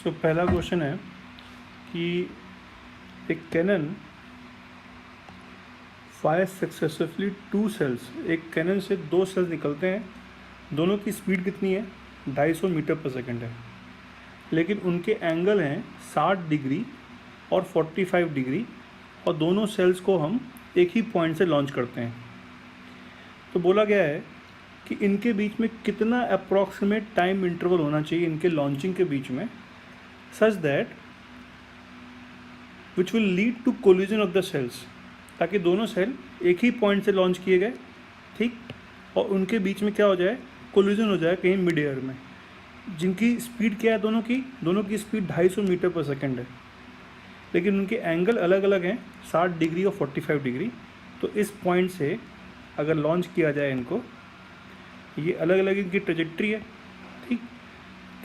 तो पहला क्वेश्चन है कि एक कैनन फायर्स सक्सेसिवली 2 सेल्स, एक कैनन से 2 सेल्स निकलते हैं, दोनों की स्पीड कितनी है 250 मीटर पर सेकंड है, लेकिन उनके एंगल हैं 60 डिग्री और 45 डिग्री और दोनों सेल्स को हम एक ही पॉइंट से लॉन्च करते हैं। तो बोला गया है कि इनके बीच में कितना अप्रॉक्सीमेट टाइम इंटरवल होना चाहिए इनके लॉन्चिंग के बीच में, such that which will lead to collision of the cells, ताकि दोनों सेल एक ही पॉइंट से लॉन्च किए गए, ठीक, और उनके बीच में क्या हो जाए, कोलिजन हो जाए कहीं मिड एयर में, जिनकी स्पीड क्या है, दोनों की स्पीड 250 मीटर पर सेकंड है, लेकिन उनके एंगल अलग अलग हैं 60 डिग्री और 45 डिग्री। तो इस पॉइंट से अगर लॉन्च किया जाए इनको, ये अलग अलग इनकी ट्रेजेक्ट्री है, ठीक,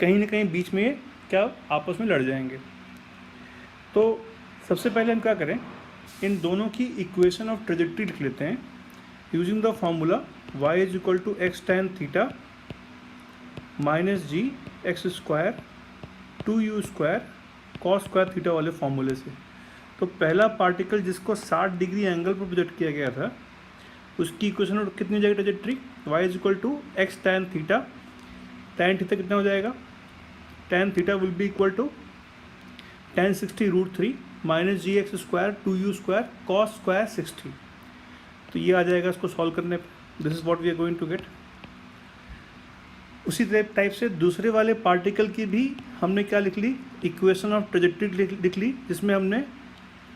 कहीं ना कहीं बीच में ये क्या आपस में लड़ जाएंगे। तो सबसे पहले हम क्या करें, इन दोनों की इक्वेशन ऑफ ट्रेजेक्ट्री लिख लेते हैं using the formula y is equal to x tan theta minus g x square 2u square cos square theta वाले फॉर्मूले से। तो पहला पार्टिकल जिसको 60 डिग्री एंगल पर प्रोजेक्ट किया गया था, उसकी इक्वेशन और कितनी हो जाएगी trajectory, y is equal to x tan theta कितना हो जाएगा, tan theta will be equal to tan 60√3 minus g x square 2u square cos square 60। तो ये आ जाएगा इसको सॉल्व करने पे, this is what we are going to get. उसी टाइप से दूसरे वाले पार्टिकल की भी हमने क्या लिख ली, इक्वेशन ऑफ ट्रेजेक्ट्री लिख ली, जिसमें हमने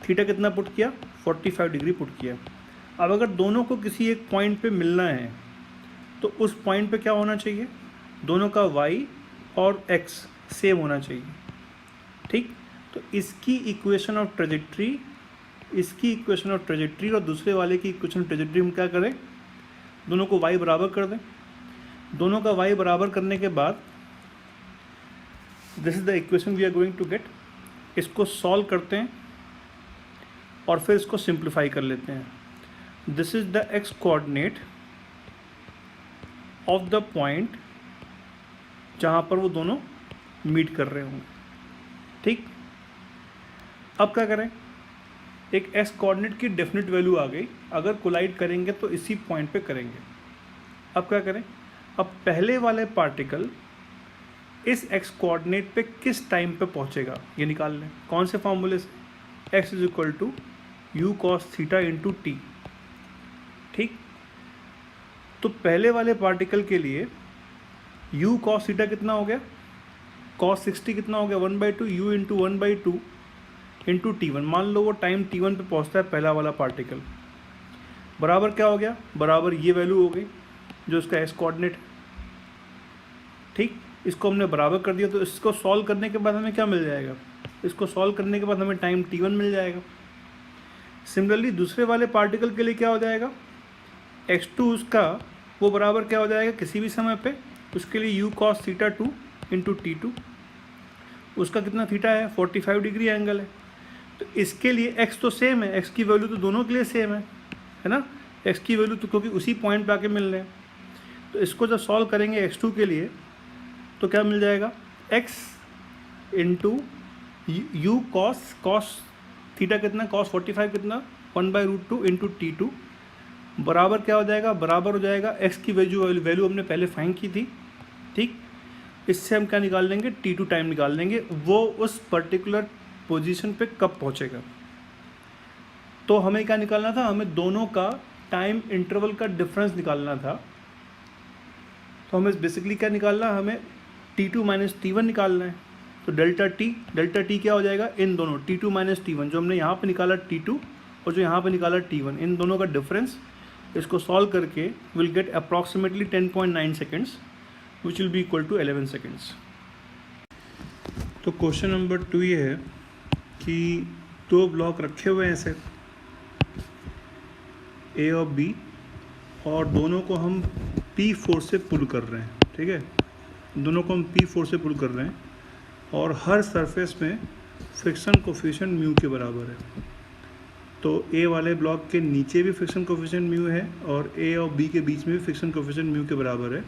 थीटा कितना पुट किया, 45 डिग्री पुट किया। अब अगर दोनों को किसी एक पॉइंट पे मिलना है तो उस पॉइंट पे क्या होना चाहिए, दोनों का y और x सेम होना चाहिए, ठीक। तो इसकी इक्वेशन ऑफ ट्रेजेक्ट्री और दूसरे वाले की इक्वेशन ऑफ ट्रेजेक्ट्री हम क्या करें, दोनों को y बराबर कर दें। दोनों का y बराबर करने के बाद this is the equation we are going to get. इसको सॉल्व करते हैं और फिर इसको सिंप्लीफाई कर लेते हैं। This is the x coordinate of the point जहाँ पर वो दोनों मीट कर रहे होंगे, ठीक। अब क्या करें, एक x कोऑर्डिनेट की डेफिनेट वैल्यू आ गई, अगर कोलाइड करेंगे तो इसी पॉइंट पे करेंगे। अब क्या करें, अब पहले वाले पार्टिकल इस x कोऑर्डिनेट पे किस टाइम पे पहुंचेगा ये निकाल लें। कौन से फॉर्मूले से, x is equal to u cos theta into T, ठीक। तो पहले वाले पार्टिकल के लिए u कॉस थीटा कितना हो गया, कॉस 60 कितना हो गया, 1/2 u इंटू 1/2 इंटू T1। मान लो वो टाइम T1 पे पहुंचता है पहला वाला पार्टिकल, बराबर क्या हो गया, बराबर ये वैल्यू हो गई जो इसका x कोऑर्डिनेट है, ठीक। इसको हमने बराबर कर दिया, तो इसको सॉल्व करने के बाद हमें क्या मिल जाएगा, इसको सॉल्व करने के बाद हमें टाइम T1 मिल जाएगा। सिमिलरली दूसरे वाले पार्टिकल के लिए क्या हो जाएगा, x2 उसका वो बराबर क्या हो जाएगा किसी भी समय पे, उसके लिए u cos theta 2 into T2, उसका कितना थीटा है 45 डिग्री एंगल है। तो इसके लिए x तो सेम है, x की वैल्यू तो दोनों के लिए सेम है ना, x की वैल्यू तो क्योंकि उसी पॉइंट पे आके मिल रहे हैं। तो इसको जब सॉल्व करेंगे x2 के लिए तो क्या मिल जाएगा, x into you cos theta कितना, cos 45 कितना 1/√2 इंटू T2 बराबर क्या हो जाएगा, बराबर हो जाएगा x की वैल्यू हमने पहले फाइंड की थी, ठीक। इससे हम क्या निकाल लेंगे, T2 टाइम निकाल लेंगे, वो उस पर्टिकुलर पोजीशन पे कब पहुंचेगा। तो हमें क्या निकालना था, हमें दोनों का टाइम इंटरवल का डिफरेंस निकालना था। तो हमें बेसिकली क्या निकालना है, हमें T2 माइनस T1 निकालना है। तो डेल्टा टी क्या हो जाएगा, इन दोनों T2 माइनस T1, जो हमने यहाँ पे निकाला T2 और जो यहाँ पे निकाला T1, इन दोनों का डिफरेंस, इसको सॉल्व करके will get approximately 10.9 seconds which will be equal to 11 seconds। तो क्वेश्चन नंबर 2 ये है कि 2 ब्लॉक रखे हुए हैं ऐसे A और B, और दोनों को हम P फोर्स से पुल कर रहे हैं, ठीक है, दोनों को हम P फोर्स से पुल कर रहे हैं, और हर सरफेस में फ्रिक्शन कोफिशिएंट म्यू के बराबर है। तो A वाले ब्लॉक के नीचे भी फ्रिक्शन कोफिशिएंट म्यू है और A और B के बीच में भी फ्रिक्शन कोफिशिएंट म्यू के बराबर है।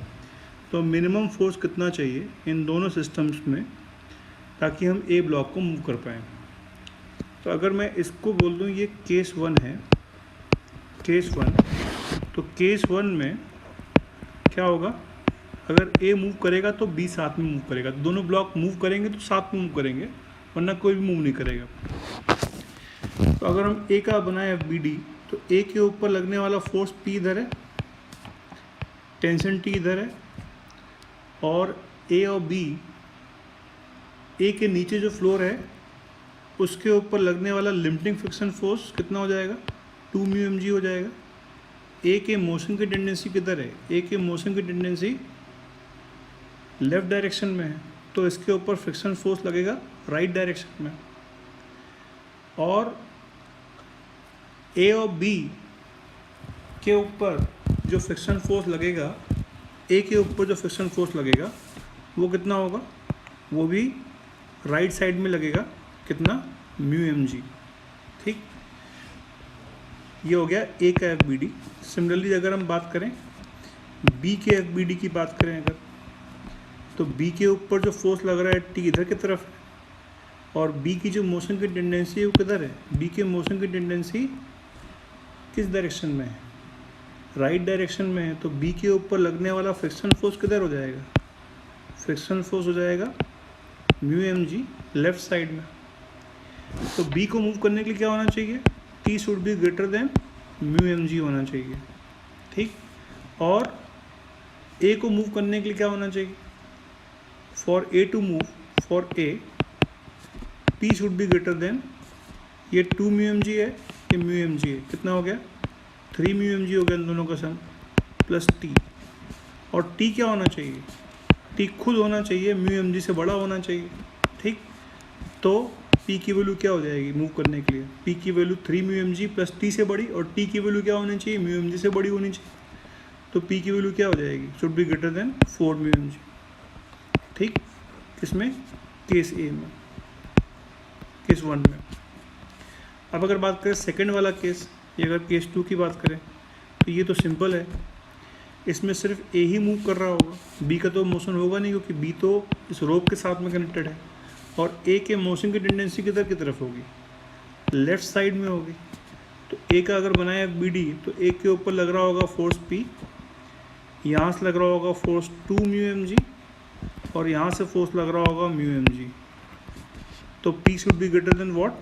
तो मिनिमम फोर्स कितना चाहिए इन दोनों सिस्टम्स में ताकि हम ए ब्लॉक को मूव कर पाएँ। तो अगर मैं इसको बोल दूँ ये केस 1 है, केस 1, तो केस 1 में क्या होगा, अगर ए मूव करेगा तो बी साथ में मूव करेगा, तो दोनों ब्लॉक मूव करेंगे तो साथ में मूव करेंगे, वरना कोई भी मूव नहीं करेगा। तो अगर हम ए का बनाए एफ बी डी, तो ए के ऊपर लगने वाला फोर्स पी इधर है, टेंशन टी इधर है, और ए और बी, ए के नीचे जो फ्लोर है उसके ऊपर लगने वाला लिमिटिंग फ्रिक्शन फोर्स कितना हो जाएगा, 2 μmg हो जाएगा। ए के मोशन की टेंडेंसी किधर है, ए के मोशन की टेंडेंसी लेफ़्ट डायरेक्शन में है, तो इसके ऊपर फ्रिक्शन फोर्स लगेगा राइट डायरेक्शन में। और ए और बी के ऊपर जो फ्रिक्शन फोर्स लगेगा, ए के ऊपर जो फ्रिक्शन फोर्स लगेगा वो कितना होगा, वो भी राइट साइड में लगेगा, कितना, μmg। ठीक, ये हो गया ए का एफ बी डी। सिमिलरली अगर हम बात करें बी के एफ बी डी की बात करें अगर, तो बी के ऊपर जो फोर्स लग रहा है टी इधर की तरफ है, और बी की जो मोशन की टेंडेंसी है वो किधर है, बी के मोशन की टेंडेंसी किस डायरेक्शन में है, राइट डायरेक्शन में है। तो बी के ऊपर लगने वाला फ्रिक्शन फोर्स किधर हो जाएगा, फ्रिक्शन फोर्स हो जाएगा μmg लेफ्ट साइड में। तो बी को मूव करने के लिए क्या होना चाहिए, T should be greater then μmg होना चाहिए। ठीक, और ए को मूव करने के लिए क्या होना चाहिए, for A to move, for A P should be greater than, ये 2 μmg है, ये μmg है, कितना हो गया, 3 μmg हो गया इन दोनों का सम, प्लस टी। और टी क्या होना चाहिए, टी खुद होना चाहिए μmg से बड़ा होना चाहिए। ठीक, तो पी की वैल्यू क्या हो जाएगी मूव करने के लिए, पी की वैल्यू 3 μmg प्लस टी से बड़ी, और टी की वैल्यू क्या होनी चाहिए, μmg से बड़ी होनी चाहिए। तो पी की वैल्यू क्या हो जाएगी, should be greater then 4 μmg। ठीक, किसमें, केस ए में, केस 1 में। अब अगर बात करें सेकंड वाला केस, ये अगर केस 2 की बात करें, तो ये तो सिंपल है, इसमें सिर्फ ए ही मूव कर रहा होगा, बी का तो मोशन होगा नहीं, क्योंकि बी तो इस रोप के साथ में कनेक्टेड है, और ए के मोशन की टेंडेंसी किधर की तरफ होगी, लेफ्ट साइड में होगी। तो ए का अगर बनाया बी डी, तो ए के ऊपर लग रहा होगा फोर्स पी, यहाँ से लग रहा होगा फोर्स 2 μmg, और यहाँ से फोर्स लग रहा होगा μmg। तो P should be greater then what,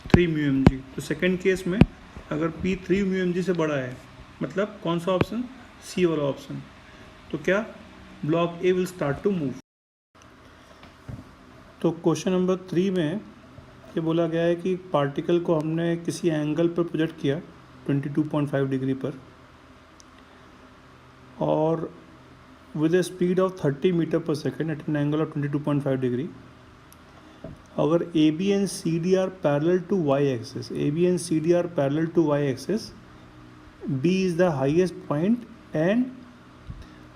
3 μmg। तो सेकंड केस में अगर पी 3 μmg से बड़ा है, मतलब कौन सा ऑप्शन, सी वाला ऑप्शन, तो क्या, block A will start to move. तो क्वेश्चन नंबर 3 में ये बोला गया है कि पार्टिकल को हमने किसी एंगल पर प्रोजेक्ट किया 22.5 डिग्री पर, और with a speed of 30 metre per second at an angle of 22.5 degree. अगर A B and C D are parallel to Y axis, A B and C D are parallel to Y axis, B is the highest point end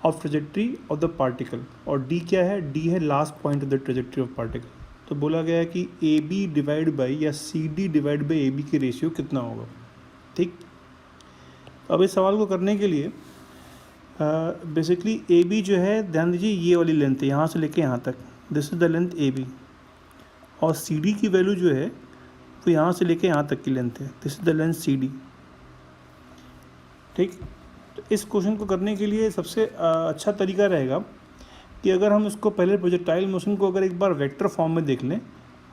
of trajectory of the particle, और D क्या है, D है last point of the trajectory of particle. तो बोला गया है कि A B divide by या C D divide by A B की रेशियो कितना होगा। ठीक, अब इस सवाल को करने के लिए बेसिकली ए बी जो है, ध्यान दीजिए ये वाली लेंथ है, यहाँ से लेके यहाँ तक, this is the length A B, और सी डी की वैल्यू जो है वो यहाँ से लेके यहाँ तक की लेंथ है, this is the length C D. ठीक, तो इस क्वेश्चन को करने के लिए सबसे अच्छा तरीका रहेगा कि अगर हम इसको पहले प्रोजेक्टाइल मोशन को अगर एक बार वेक्टर फॉर्म में देख लें,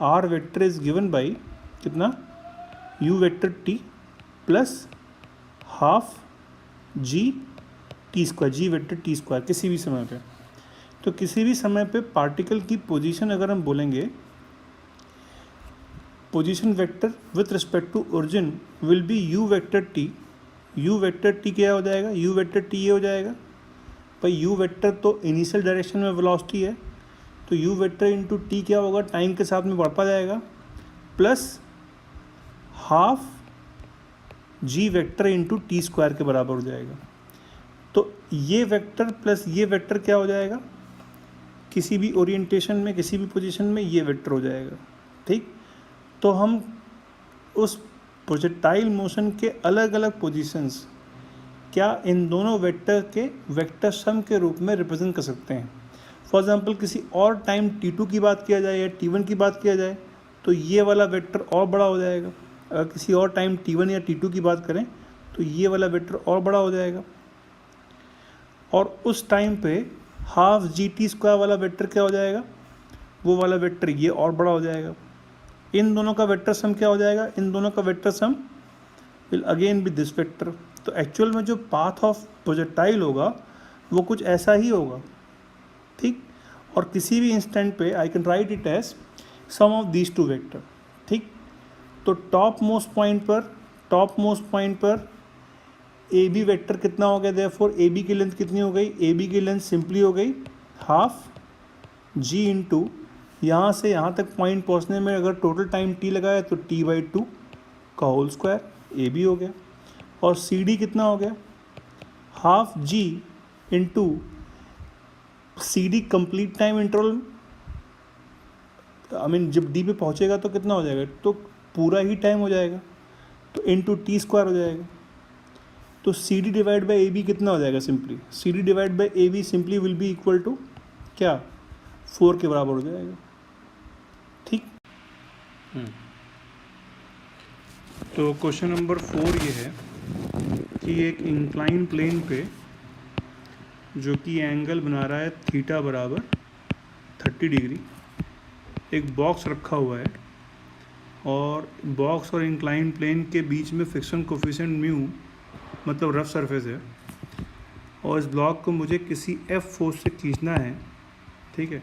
R vector is given by कितना, U vector T plus half G T square, G vector T square, किसी भी समय पे। तो किसी भी समय पे पार्टिकल की पोजीशन अगर हम बोलेंगे, position vector with respect to origin will be u vector t. U vector t क्या हो जाएगा, यू वेक्टर टी ये हो जाएगा भाई, यू वेक्टर तो इनिशियल डायरेक्शन में वेलोसिटी है, तो यू वेक्टर इंटू टी क्या होगा, टाइम के साथ में बढ़ता जाएगा, प्लस हाफ जी वेक्टर इंटू टी स्क्वायर के बराबर हो जाएगा। तो ये वेक्टर प्लस ये वेक्टर क्या हो जाएगा, किसी भी ओरिएंटेशन में, किसी भी पोजीशन में ये वेक्टर हो जाएगा। ठीक, तो हम उस प्रोजेक्टाइल मोशन के अलग अलग पोजीशंस क्या इन दोनों वेक्टर के वेक्टर सम के रूप में रिप्रेजेंट कर सकते हैं। फॉर एग्जांपल किसी और टाइम t2 की बात किया जाए या t1 की बात किया जाए तो ये वाला वेक्टर और बड़ा हो जाएगा। अगर किसी और टाइम t1 या t2 की बात करें तो ये वाला वेक्टर और बड़ा हो जाएगा। और उस टाइम पे हाफ GT² वाला वेक्टर क्या हो जाएगा, वो वाला वेक्टर ये और बड़ा हो जाएगा। इन दोनों का वेक्टर सम क्या हो जाएगा, इन दोनों का vector sum will again be this vector. तो एक्चुअल में जो पाथ ऑफ प्रोजेक्टाइल होगा वो कुछ ऐसा ही होगा, ठीक। और किसी भी इंस्टेंट पे I can write it as sum of these two vector, ठीक। तो टॉप मोस्ट पॉइंट पर ए बी वेक्टर कितना हो गया, देयरफॉर ए बी की लेंथ कितनी हो गई, ए बी की लेंथ सिंपली हो गई हाफ जी इंटू यहाँ से यहाँ तक पॉइंट पहुँचने में अगर टोटल टाइम टी लगाया तो t/2 का होल स्क्वायर ए बी हो गया। और सी डी कितना हो गया, half G into C D complete time interval, I mean जब डी पे पहुँचेगा तो कितना हो जाएगा, तो पूरा ही टाइम हो जाएगा, तो इंटू t² हो जाएगा। तो C D divide by A B कितना हो जाएगा, simply C D divide by A B simply will be equal to क्या, 4 के बराबर हो जाएगा, ठीक। तो क्वेश्चन नंबर 4 ये है कि एक इंक्लाइन प्लेन पे जो कि एंगल बना रहा है थीटा बराबर 30 डिग्री, एक बॉक्स रखा हुआ है और बॉक्स और इंक्लाइन प्लेन के बीच में फ्रिक्शन कोफिशिएंट म्यू मतलब रफ सरफेस है, और इस ब्लॉक को मुझे किसी एफ फोर्स से खींचना है, ठीक है।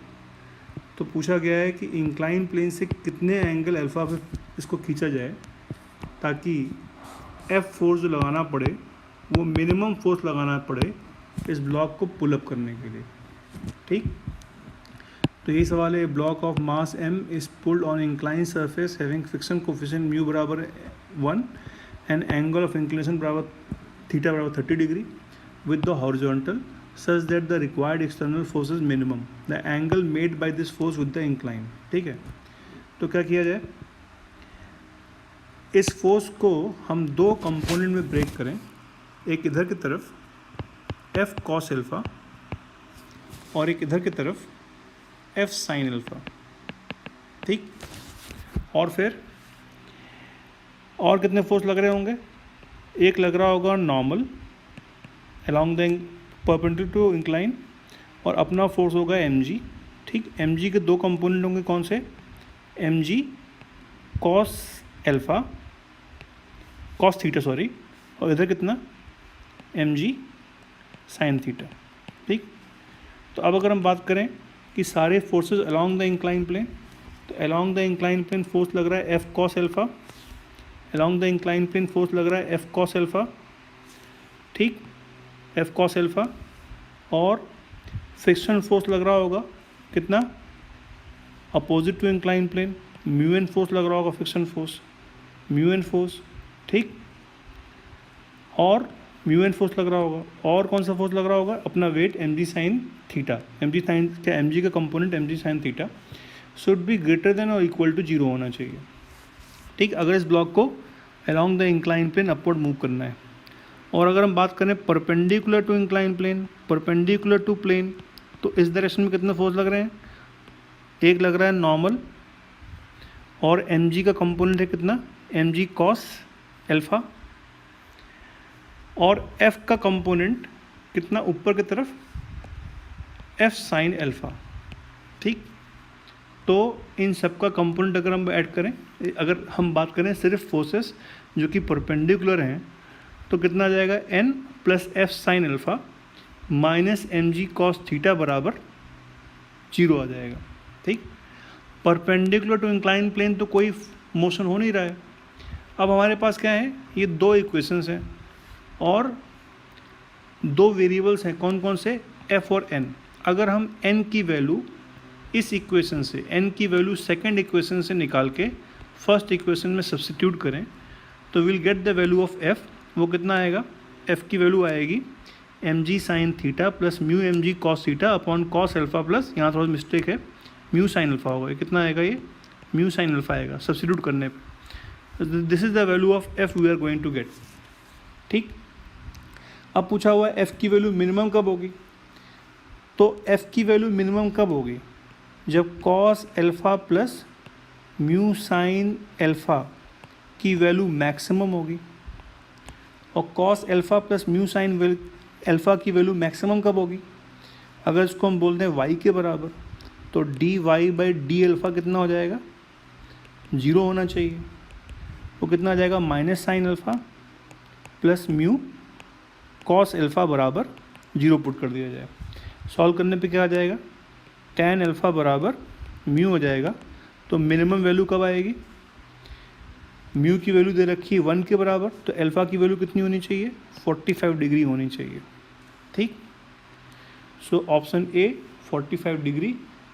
तो पूछा गया है कि इंक्लाइन प्लेन से कितने एंगल अल्फ़ा पे इसको खींचा जाए ताकि एफ फोर्स जो लगाना पड़े वो मिनिमम फोर्स लगाना पड़े इस ब्लॉक को पुल अप करने के लिए, ठीक। तो यही सवाल है, block of mass m is pulled on incline surface having friction coefficient mu बराबर 1 एंड एंगल ऑफ इंक्लिनेशन बराबर थीटा बराबर 30 degree with the horizontal such that the required external force is minimum, the angle made by this force with the incline, ठीक है। तो क्या किया जाए, इस फोर्स को हम दो कंपोनेंट में ब्रेक करें, एक इधर की तरफ f cos अल्फ़ा और एक इधर की तरफ f sin अल्फ़ा, ठीक। और फिर और कितने फोर्स लग रहे होंगे, एक लग रहा होगा normal along the perpendicular to incline और अपना फोर्स होगा mg, ठीक। mg के दो कंपोनेंट होंगे कौन से, mg cos alpha cos theta sorry, और इधर कितना mg sin थीटा, ठीक। तो अब अगर हम बात करें कि सारे forces along the inclined plane, तो along the inclined plane force लग रहा है f cos alpha, along the inclined plane force लग रहा है f cos अल्फ़ा, ठीक, f cos अल्फ़ा। और फ्रिक्शन फोर्स लग रहा होगा कितना, opposite to incline plane mu N force लग रहा होगा, friction force mu N force, ठीक। और म्यू एन फोर्स लग रहा होगा, और कौन सा फोर्स लग रहा होगा, अपना weight mg sin theta, mg sin क्या, mg का component mg sin theta should be greater than और इक्वल टू 0 होना चाहिए, ठीक। अगर इस ब्लॉक को along the incline plane upward move करना है। और अगर हम बात करें perpendicular to incline plane, perpendicular to plane, तो इस डायरेक्शन में कितने फोर्स लग रहे हैं, एक लग रहा है नॉर्मल और mg का कंपोनेंट है कितना, mg cos अल्फ़ा, और f का कंपोनेंट कितना ऊपर की तरफ f sin अल्फ़ा, ठीक। तो इन सब का कंपोनेंट अगर हम ऐड करें, अगर हम बात करें सिर्फ फोर्सेस जो कि परपेंडिकुलर हैं, तो कितना आ जाएगा n plus f sin alpha minus mg cos theta बराबर 0 आ जाएगा, ठीक। परपेंडिकुलर टू इंक्लाइन प्लेन तो कोई मोशन हो नहीं रहा है। अब हमारे पास क्या है, ये दो इक्वेशंस हैं और दो वेरिएबल्स हैं, कौन कौन से, f और n। अगर हम n की वैल्यू इस इक्वेशन से, n की वैल्यू सेकंड इक्वेशन से निकाल के फर्स्ट इक्वेशन में सब्स्टिट्यूट करें तो will get the value of f। वो कितना आएगा, f की वैल्यू आएगी mg sin theta plus mu mg cos theta upon cos alpha plus, यहाँ थोड़ा मिस्टेक है, म्यू sin अल्फ़ा होगा। ये कितना आएगा, ये म्यू sin अल्फ़ा आएगा सब्स्टिट्यूट करने पे। This is the value of f we are going to get, ठीक। अब पूछा हुआ है f की वैल्यू मिनिमम कब होगी, तो एफ की वैल्यू मिनिमम कब होगी? जब cos alpha plus mu sign alpha की वैल्यू मैक्सिमम होगी। और cos alpha plus mu sign alpha की वैल्यू मैक्सिमम कब होगी? अगर इसको हम बोलते हैं वाई के बराबर, तो D Y by D alpha कितना हो जाएगा? 0 होना चाहिए। वो कितना आ जाएगा? Minus sign alpha plus mu cos alpha बराबर 0 पुट कर दिया जाए। सॉल्व करने पे क्या आ जाएगा? tan एल्फ़ा बराबर म्यू हो जाएगा। तो मिनिमम वैल्यू कब आएगी? म्यू की वैल्यू दे रखी है 1 के बराबर, तो एल्फ़ा की वैल्यू कितनी होनी चाहिए? 45 डिग्री होनी चाहिए। ठीक। सो ऑप्शन ए 45 डिग्री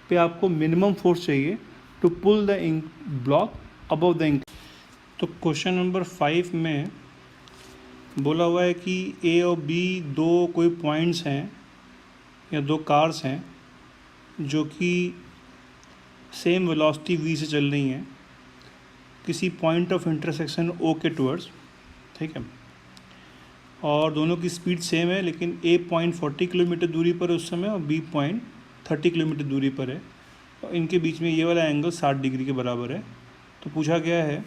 पे आपको मिनिमम फोर्स चाहिए to pull the ink block above the ink. तो क्वेश्चन नंबर 5 में बोला हुआ है कि ए और बी दो कोई पॉइंट्स हैं या दो कार्स हैं जो कि सेम वेलोसिटी v से चल रही हैं किसी पॉइंट ऑफ इंटरसेक्शन ओ के टुवर्ड्स। ठीक है। और दोनों की स्पीड सेम है, लेकिन ए पॉइंट 40 किलोमीटर दूरी पर है उस समय और बी पॉइंट 30 किलोमीटर दूरी पर है। और इनके बीच में ये वाला एंगल 60 डिग्री के बराबर है। तो पूछा गया है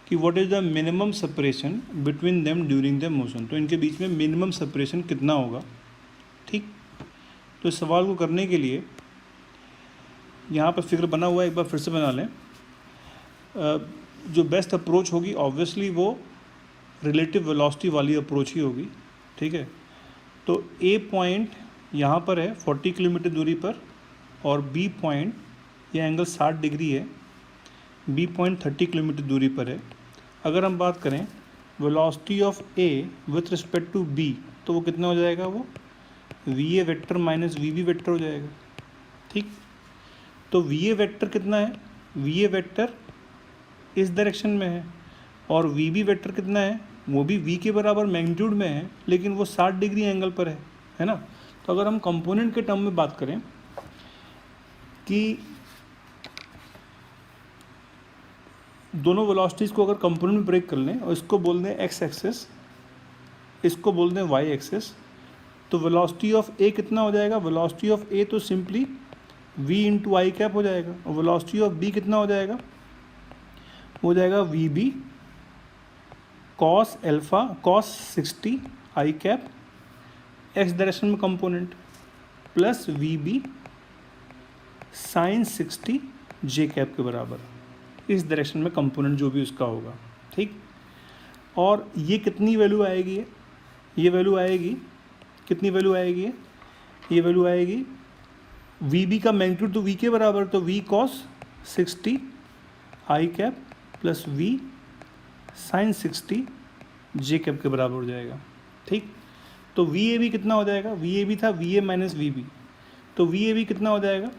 कि what is the minimum separation between them during the motion. तो इनके बीच में मिनिमम सेपरेशन कितना होगा? ठीक। तो इस सवाल को करने के लिए यहाँ पर फिगर बना हुआ है, एक बार फिर से बना लें। जो बेस्ट अप्रोच होगी ऑब्वियसली वो रिलेटिव वेलोसिटी वाली अप्रोच ही होगी। ठीक है। तो ए पॉइंट यहाँ पर है 40 किलोमीटर दूरी पर और बी पॉइंट, यह एंगल 60 डिग्री है, बी पॉइंट 30 किलोमीटर दूरी पर है। अगर हम बात करें velocity of A with respect to B, तो वो कितना हो जाएगा? वो V A vector minus V B vector हो जाएगा। ठीक। तो वी ए वेक्टर कितना है? वी ए वेक्टर इस डायरेक्शन में है और वी बी वेक्टर कितना है? वो भी वी के बराबर मैग्नीट्यूड में है, लेकिन वो 60 डिग्री एंगल पर है ना। तो अगर हम कंपोनेंट के टर्म में बात करें कि दोनों वेलोसिटीज़ को अगर कंपोनेंट में ब्रेक कर लें और इसको बोल दें एक्स एक्सेस, इसको बोल दें वाई एक्सेस, तो वेलोसिटी ऑफ ए कितना हो जाएगा? वेलोसिटी ऑफ ए तो सिंपली v इंटू आई कैप हो जाएगा। और वेलोसिटी ऑफ b कितना हो जाएगा? हो जाएगा V B cos alpha cos 60 I cap X direction में component plus V B sine 60 J cap के बराबर इस डायरेक्शन में कंपोनेंट जो भी उसका होगा। ठीक। और ये कितनी वैल्यू आएगी? ये वैल्यू आएगी कितनी वैल्यू आएगी? ये वैल्यू आएगी वी बी का मैग्नीट्यूड तो वी के बराबर, तो V cos 60 I cap plus V sine 60 J cap के बराबर हो जाएगा। ठीक। तो वी ए बी कितना हो जाएगा? वी ए बी था V A minus V B, तो वी ए बी कितना हो जाएगा?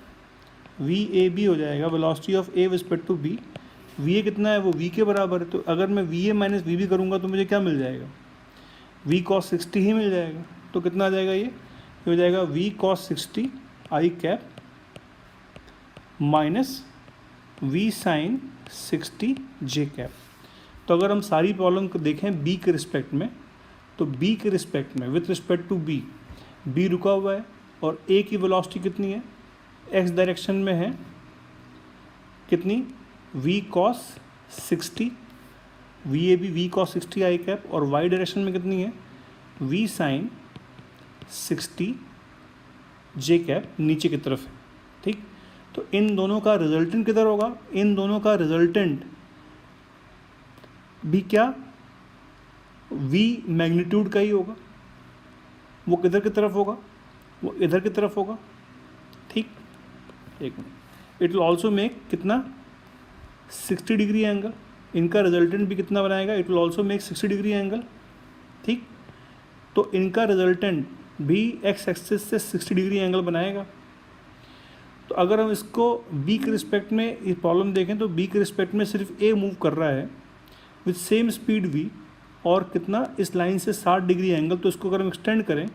वी ए बी हो जाएगा velocity of A respect to B. V A कितना है? वो वी के बराबर है। तो अगर मैं V A minus V B करूँगा तो मुझे क्या मिल जाएगा? वी कॉस 60 ही मिल जाएगा। तो कितना आ जाएगा? ये हो जाएगा V cos 60 I cap minus V sine 60 J cap. तो अगर हम सारी प्रॉब्लम को देखें बी के रिस्पेक्ट में, तो बी के रिस्पेक्ट में with respect to B, B रुका हुआ है और ए की वेलोसिटी कितनी है? एक्स डायरेक्शन में है कितनी? V cos 60, V A B V cos 60 I cap, और वाई डायरेक्शन में कितनी है? वी साइन 60 जे कैप नीचे की तरफ है। ठीक। तो इन दोनों का रिजल्टेंट किधर होगा? इन दोनों का रिजल्टेंट भी क्या v मैग्नीट्यूड का ही होगा। वो किधर की तरफ होगा? वो इधर की तरफ होगा। ठीक। एक minute. It will also make कितना? 60 डिग्री एंगल। इनका रिजल्टेंट भी कितना बनाएगा? It will also make 60 degree angle. ठीक। तो इनका रिजल्टेंट भी एक्स एक्सिस से 60 डिग्री एंगल बनाएगा। तो अगर हम इसको बी के रिस्पेक्ट में ये प्रॉब्लम देखें तो बी के रिस्पेक्ट में सिर्फ ए मूव कर रहा है विथ सेम स्पीड वी, और कितना? इस लाइन से 60 डिग्री एंगल। तो इसको अगर हम एक्सटेंड करें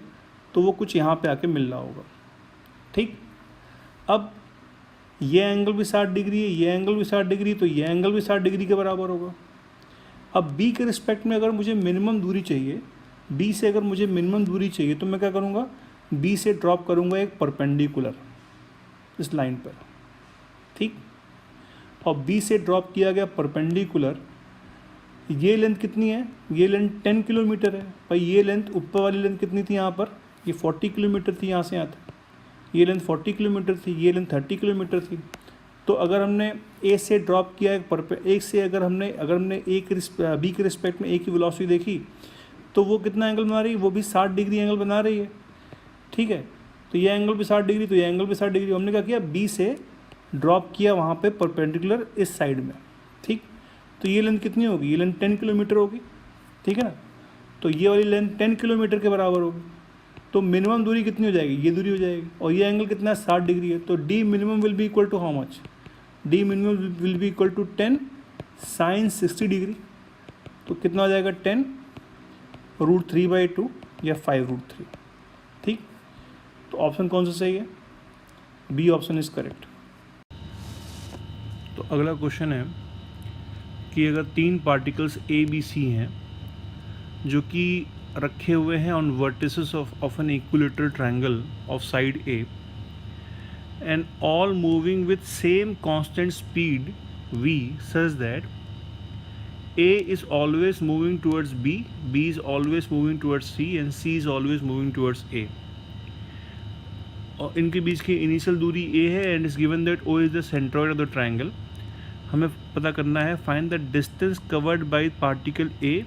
तो वो कुछ यहाँ पे आके मिल रहा होगा। ठीक। अब ये एंगल भी 60 डिग्री है, ये एंगल भी 60 डिग्री, तो ये एंगल भी 60 डिग्री के बराबर होगा। अब बी के रिस्पेक्ट में अगर मुझे मिनिमम दूरी चाहिए, बी से अगर मुझे मिनिमम दूरी चाहिए तो मैं क्या करूँगा? बी से ड्रॉप करूँगा एक परपेंडिकुलर इस लाइन पर, ठीक। और बी से ड्रॉप किया गया परपेंडिकुलर, ये लेंथ कितनी है, ये लेंथ 10 किलोमीटर है भाई। ये लेंथ ऊपर वाली लेंथ कितनी थी यहाँ पर, ये 40 किलोमीटर थी यहाँ से यहाँ तक, ये लेंथ 40 किलोमीटर थी, ये लेंथ 30 किलोमीटर थी। तो अगर हमने ए से ड्रॉप किया एक से अगर हमने बी के रिस्पेक्ट में ए की वेलोसिटी देखी तो वो कितना एंगल बना रही है, वो भी 60 डिग्री एंगल बना रही है, ठीक है। तो ये एंगल भी 60 डिग्री, तो ये एंगल भी 60 डिग्री। हमने क्या किया, बी से ड्रॉप किया वहाँ पे परपेंडिकुलर इस साइड में, ठीक। तो ये लेंथ कितनी होगी, ये लेंथ 10 किलोमीटर होगी, ठीक है ना। तो ये वाली लेंथ 10 किलोमीटर के बराबर होगी। तो मिनिमम दूरी कितनी हो जाएगी, ये दूरी हो जाएगी। और ये एंगल कितना है, 60 डिग्री है। तो D minimum will be equal to how much, D minimum will be equal to 10 sine 60 degree. तो कितना हो जाएगा, 10 √3/2 या 5√3, ठीक। तो ऑप्शन कौन सा सही है, बी ऑप्शन इज करेक्ट। तो अगला क्वेश्चन है कि अगर 3 पार्टिकल्स ए बी सी हैं जो कि रखे हुए हैं on vertices of an equilateral triangle of side A and all moving with same constant speed v such that A is always moving towards B, B is always moving towards C and C is always moving towards A. और इनके बीच की initial दूरी A है and is given that O is the centroid of the triangle. हमें पता करना है find the distance covered by particle A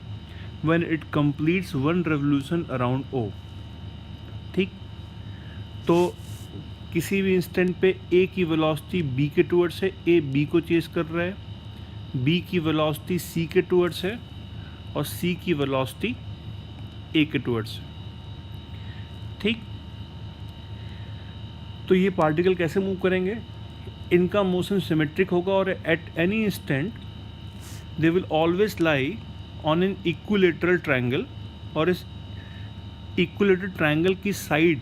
when it completes one revolution around O. ठीक, तो किसी भी इंस्टेंट पे ए की वेलोसिटी बी के टुवर्ड्स है, ए बी को चेस कर रहा है, बी की वेलोसिटी सी के टुवर्ड्स है और सी की वेलोसिटी ए के टुवर्ड्स है, ठीक। तो ये पार्टिकल कैसे मूव करेंगे, इनका मोशन सिमेट्रिक होगा और eight any instant they will always lie on an equilateral triangle. और इस इक्विलेटरल ट्रायंगल की साइड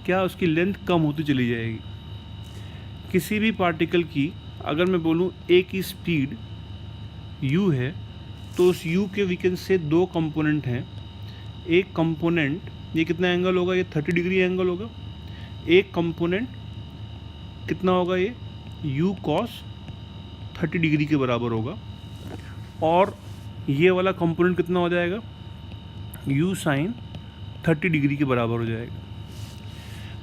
क्या, उसकी लेंथ कम होती चली जाएगी। किसी भी पार्टिकल की अगर मैं बोलूँ ए की स्पीड u है तो उस u के वी कैन से 2 कंपोनेंट हैं। एक कंपोनेंट ये कितना एंगल होगा, ये 30 डिग्री एंगल होगा। एक कंपोनेंट कितना होगा, ये u cos 30 डिग्री के बराबर होगा। और ये वाला कंपोनेंट कितना हो जाएगा, u sin 30 डिग्री के बराबर हो जाएगा।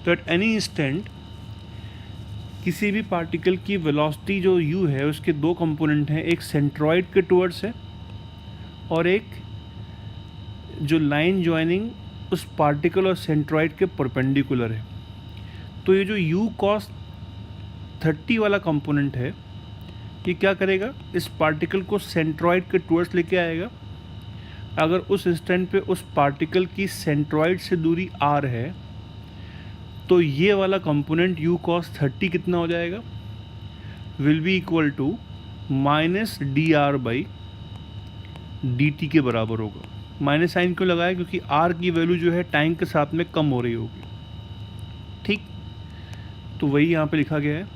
तो एट एनी इंस्टेंट किसी भी पार्टिकल की वेलोसिटी जो u है उसके 2 कंपोनेंट हैं, एक सेंट्रॉइड के टुवर्ड्स है और एक जो लाइन ज्वाइनिंग उस पार्टिकल और सेंट्रॉइड के परपेंडिकुलर है। तो ये जो u cos 30 वाला कंपोनेंट है ये क्या करेगा, इस पार्टिकल को सेंट्रॉइड के टुवर्ड्स लेके आएगा। अगर उस इंस्टेंट पे उस पार्टिकल की सेंट्रॉइड से दूरी r है तो ये वाला कंपोनेंट u cos 30 कितना हो जाएगा, will be equal to -dr/dt के बराबर होगा। माइनस साइन क्यों लगाया, क्योंकि r की वैल्यू जो है टाइम के साथ में कम हो रही होगी, ठीक। तो वही यहाँ पे लिखा गया है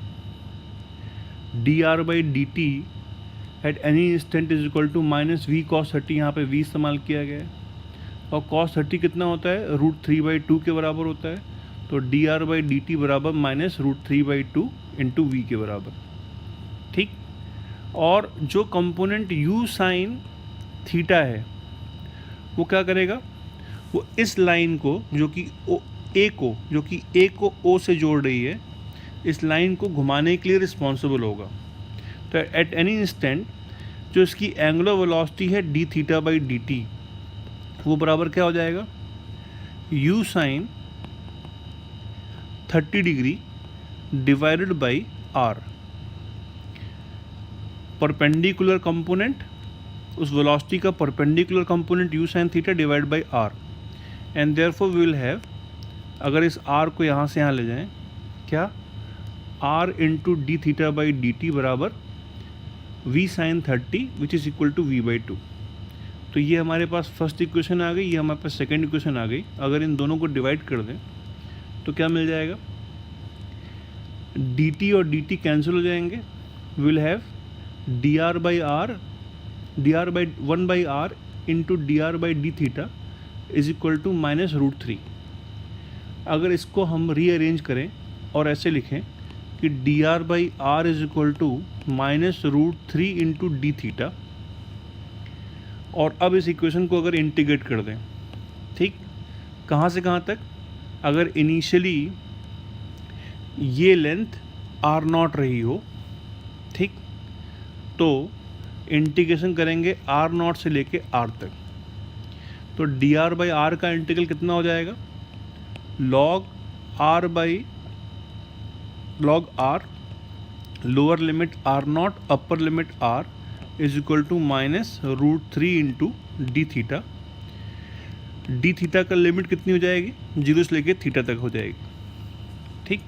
dr/dt at any instant is equal to -v cos 30, यहाँ पे v इस्तेमाल किया गया है। और cos 30 कितना होता है, √3/2 के बराबर होता है। तो dr/dt बराबर -√3/2 इंटू वी के बराबर, ठीक। और जो कंपोनेंट u sin थीटा है वो क्या करेगा, वो इस लाइन को जो कि ए को o से जोड़ रही है, इस लाइन को घुमाने के लिए रिस्पॉन्सिबल होगा। तो एट एनी इंस्टेंट जो इसकी एंगुलर वेलोसिटी है d(θ/dt) वो बराबर क्या हो जाएगा, u sin 30 degree divided by r। Perpendicular component, उस वेलोसिटी का perpendicular component u sin theta divide by r and therefore we will have, अगर इस r को यहाँ से यहाँ ले जाएं, क्या r इंटू d(θ/dt) बराबर v sin 30 which is equal to v/2। तो ये हमारे पास फर्स्ट इक्वेशन आ गई, ये हमारे पास सेकेंड इक्वेशन आ गई। अगर इन दोनों को डिवाइड कर दें तो क्या मिल जाएगा, dt और dt कैंसिल हो जाएंगे, will have dr/1/r into dr/d theta is equal to -√3। अगर इसको हम रीअरेंज करें और ऐसे लिखें कि D R by R is equal to -√3 into D theta, और अब इस इक्वेशन को अगर इंटीग्रेट कर दें, ठीक, कहाँ से कहाँ तक, अगर इनिशियली ये लेंथ आर नॉट रही हो, ठीक, तो इंटीग्रेशन करेंगे आर नॉट से लेके आर तक, तो डी आर बाई आर का इंटीग्रल कितना हो जाएगा, log R by log R, lower limit R not upper limit R is equal to -√3 into D theta. D theta का लिमिट कितनी हो जाएगी, 0 से लेके थीटा तक हो जाएगी, ठीक,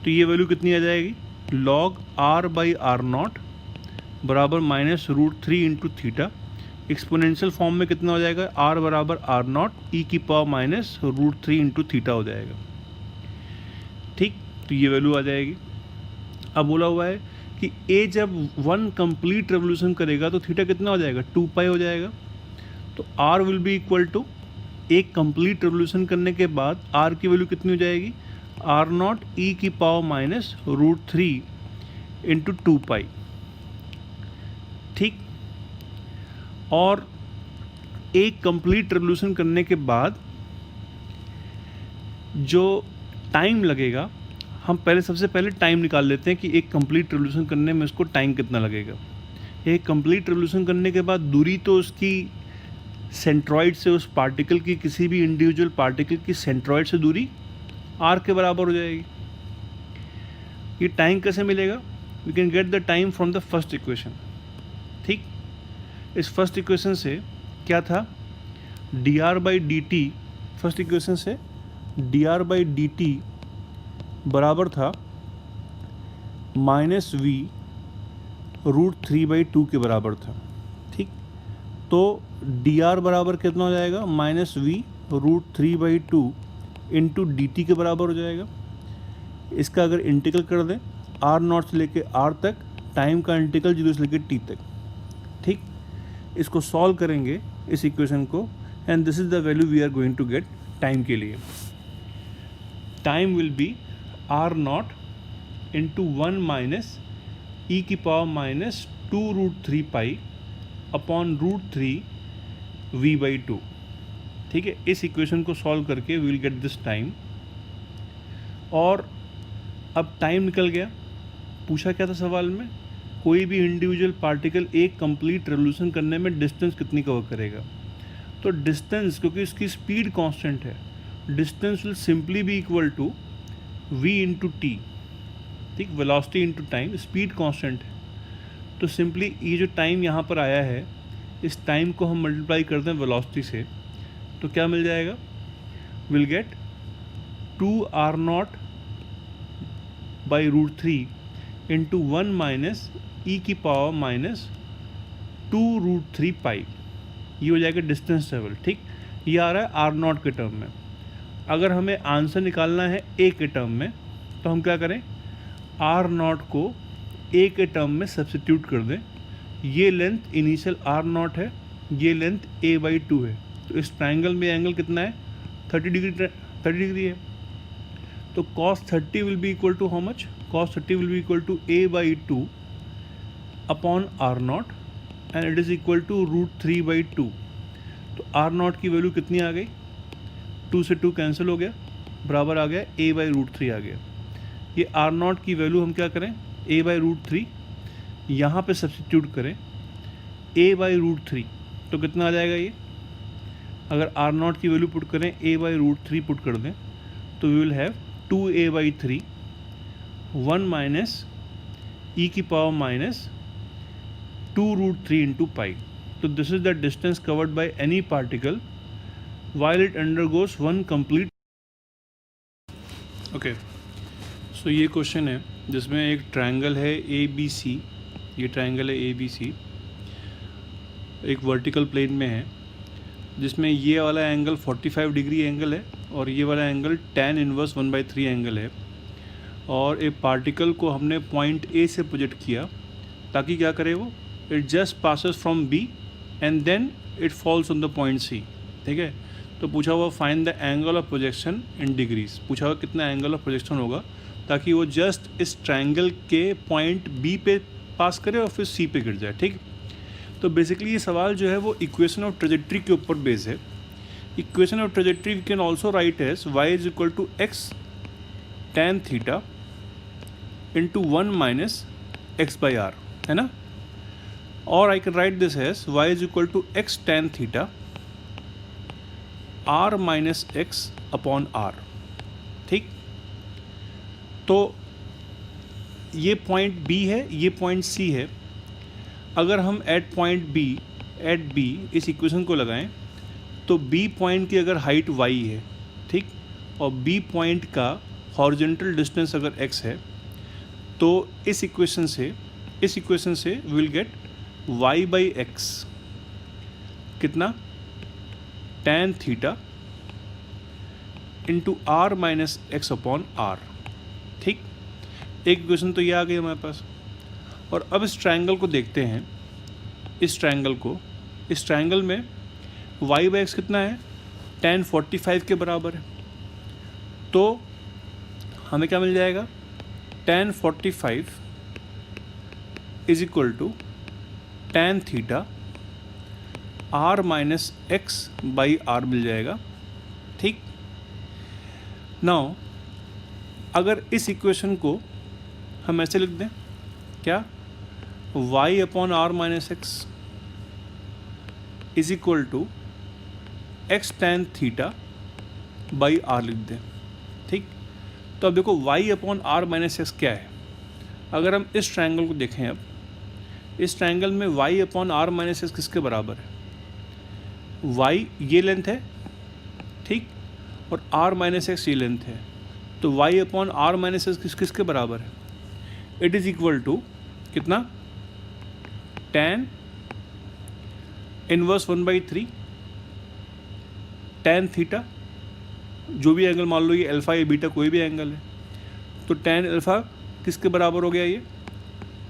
तो ये वैल्यू कितनी आ जाएगी, log R by R not बराबर -√3 इंटू थीटा, एक्सपोनेंशियल फॉर्म में कितना हो जाएगा, आर बराबर आर नॉट ई की पावर -√3 इंटू थीटा हो जाएगा, ठीक, तो ये वैल्यू आ जाएगी। अब बोला हुआ है कि ए जब 1 कंप्लीट रेवोल्यूशन करेगा तो थीटा कितना हो जाएगा, 2 पाई हो जाएगा, तो R will be equal to एक कंप्लीट रेवोल्यूशन करने के बाद आर की वैल्यू कितनी हो जाएगी, आर नॉट ई की पावर -√3 इंटू 2 पाई, ठीक, और एक कंप्लीट रेवोल्यूशन करने के बाद जो टाइम लगेगा, हम सबसे पहले टाइम निकाल लेते हैं कि एक कंप्लीट रेवोल्यूशन करने में उसको टाइम कितना लगेगा। एक कंप्लीट रेवोल्यूशन करने के बाद दूरी तो उसकी सेंट्रॉइड से, उस पार्टिकल की, किसी भी इंडिविजुअल पार्टिकल की सेंट्रॉइड से दूरी आर के बराबर हो जाएगी। ये टाइम कैसे मिलेगा, we can get the time from the first equation, ठीक, इस फर्स्ट इक्वेशन से क्या था, D R by D T, first equation से D R by D T बराबर था -v√3/2 के बराबर था, ठीक, तो डी आर बराबर कितना हो जाएगा, -v√3/2 इंटू डी टी के बराबर हो जाएगा। इसका अगर इंटीग्रल कर दें आर नॉट से लेके आर तक, टाइम का इंटीग्रल 0 से लेके टी तक, ठीक, इसको सॉल्व करेंगे इस इक्वेशन को, and this is the value we are going to get time के लिए। Time will be R naught into 1 minus E की पावर -2√3 पाई अपॉन √3 v/2, ठीक है। इस इक्वेशन को सॉल्व करके we will get this time. और अब टाइम निकल गया, पूछा क्या था सवाल में, कोई भी इंडिविजुअल पार्टिकल एक कंप्लीट रेवोल्यूशन करने में डिस्टेंस कितनी कवर करेगा। तो डिस्टेंस, क्योंकि इसकी स्पीड कांस्टेंट है, distance will simply be equal to v into T, ठीक, velocity into time, speed constant है, तो सिंपली ये जो टाइम यहाँ पर आया है, इस टाइम को हम मल्टीप्लाई कर दें वेलोसिटी से, तो क्या मिल जाएगा, will get 2r0 by √3 into 1 minus E की पावर -2√3 पाई, ये हो जाएगा डिस्टेंस ट्रेवल, ठीक। ये आ रहा है r0 के टर्म में। अगर हमें आंसर निकालना है a के टर्म में, तो हम क्या करें, r0 को a के टर्म में सब्स्टिट्यूट कर दें। ये लेंथ इनिशियल r0 है, ये लेंथ a/2 है, तो इस ट्राइंगल में एंगल कितना है, 30 डिग्री है। तो cos 30 will be equal to how much, cos 30 will be equal to a/2 upon r0 and it is equal to √3/2। तो r0 की वैल्यू कितनी आ गई, 2 से 2 कैंसिल हो गया, बराबर आ गया a/√3 आ गया। ये r0 की वैल्यू हम क्या करें, a/√3 यहाँ पे सब्स्टिट्यूट करें, a/√3 तो कितना आ जाएगा ये, अगर r0 की वैल्यू पुट करें, a/√3 पुट कर दें, तो we will have 2a/3 1 minus E की पावर -2√3 इंटू पाई। तो this is the distance covered by any particle while it undergoes one complete। Okay, so ये क्वेश्चन है जिसमें एक ट्रायंगल है ABC, ये ट्रायंगल है ABC, एक वर्टिकल प्लेन में है, जिसमें ये वाला एंगल 45 डिग्री एंगल है और ये वाला एंगल tan इनवर्स 1/3 एंगल है। और एक पार्टिकल को हमने पॉइंट A से प्रोजेक्ट किया ताकि क्या करे वो, it just passes from B and then it falls on the point C, ठीक है। तो पूछा हुआ find the angle of projection in degrees, पूछा हुआ कितना एंगल ऑफ प्रोजेक्शन होगा ताकि वो जस्ट इस ट्रायंगल के पॉइंट बी पे पास करे और फिर सी पे गिर जाए, ठीक। तो बेसिकली ये सवाल जो है वो इक्वेशन ऑफ ट्रेजेक्ट्री के ऊपर बेस है। Equation of trajectory we can also write as y is equal to X tan theta into 1 minus X by R, है ना। और I can write this as y is equal to X tan theta r minus X upon r, ठीक। तो ये point B है, ये point C है। अगर हम एट पॉइंट B इस इक्वेशन को लगाएं तो B पॉइंट की अगर हाइट y है, ठीक, और B पॉइंट का हॉरिजॉन्टल डिस्टेंस अगर x है, तो इस इक्वेशन से we will get y by X कितना tan theta into r minus X upon r, ठीक। एक इक्वेशन तो ये आ गई हमारे पास। और अब इस ट्रायंगल को देखते हैं, इस ट्रायंगल में y बाई एक्स कितना है, tan 45 के बराबर है। तो हमें क्या मिल जाएगा, tan 45 is equal to tan theta r minus X by R मिल जाएगा, ठीक। नाउ अगर इस इक्वेशन को हम ऐसे लिख दें, क्या, y upon R minus X is equal to X tan theta by R लिख दें, ठीक। तो अब देखो y upon R minus X क्या है। अगर हम इस ट्रायंगल को देखें, अब इस ट्रायंगल में y upon R minus X किसके बराबर है, y ये लेंथ है, ठीक, और r माइनस एक्स ये लेंथ है। तो y upon R minus X किसके बराबर है, इट इज़ इक्वल टू कितना, tan इनवर्स 1/3 tan थीटा, जो भी एंगल मान लो, ये अल्फ़ा या बीटा कोई भी एंगल है, तो tan अल्फ़ा किसके बराबर हो गया, ये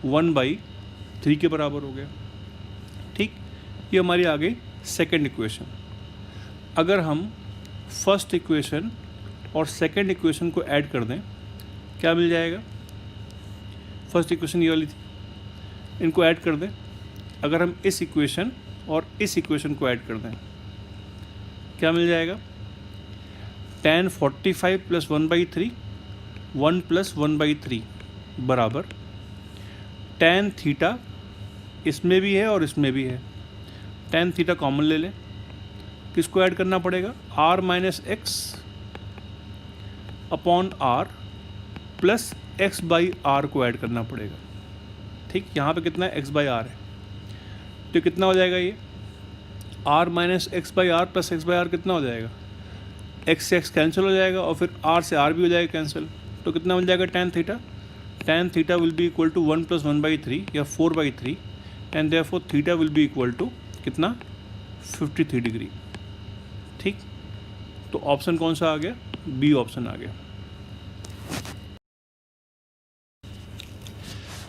1/3 के बराबर हो गया, ठीक। ये हमारी आ गई सेकेंड इक्वेशन। अगर हम फर्स्ट इक्वेशन और सेकेंड इक्वेशन को ऐड कर दें, क्या मिल जाएगा, फर्स्ट इक्वेशन ये वाली थी, इनको ऐड कर दें। अगर हम इस इक्वेशन और इस इक्वेशन को ऐड कर दें, क्या मिल जाएगा, tan 45 प्लस 1/3 1 प्लस 1/3 बराबर tan थीटा, इसमें भी है और इसमें भी है, tan थीटा कॉमन ले लें, किसको ऐड करना पड़ेगा, r minus X upon r plus x by R को ऐड करना पड़ेगा, ठीक। यहाँ पे कितना है, x बाई आर है, तो कितना हो जाएगा, ये r minus X by R plus X by R कितना हो जाएगा, x से x कैंसिल हो जाएगा और फिर r से r भी हो जाएगा कैंसिल, तो कितना मिल जाएगा, tan theta will be equal to 1 plus 1/3 या 4/3 and therefore theta will be equal to कितना, 53 डिग्री, ठीक। तो ऑप्शन कौन सा आ गया, बी ऑप्शन आ गया।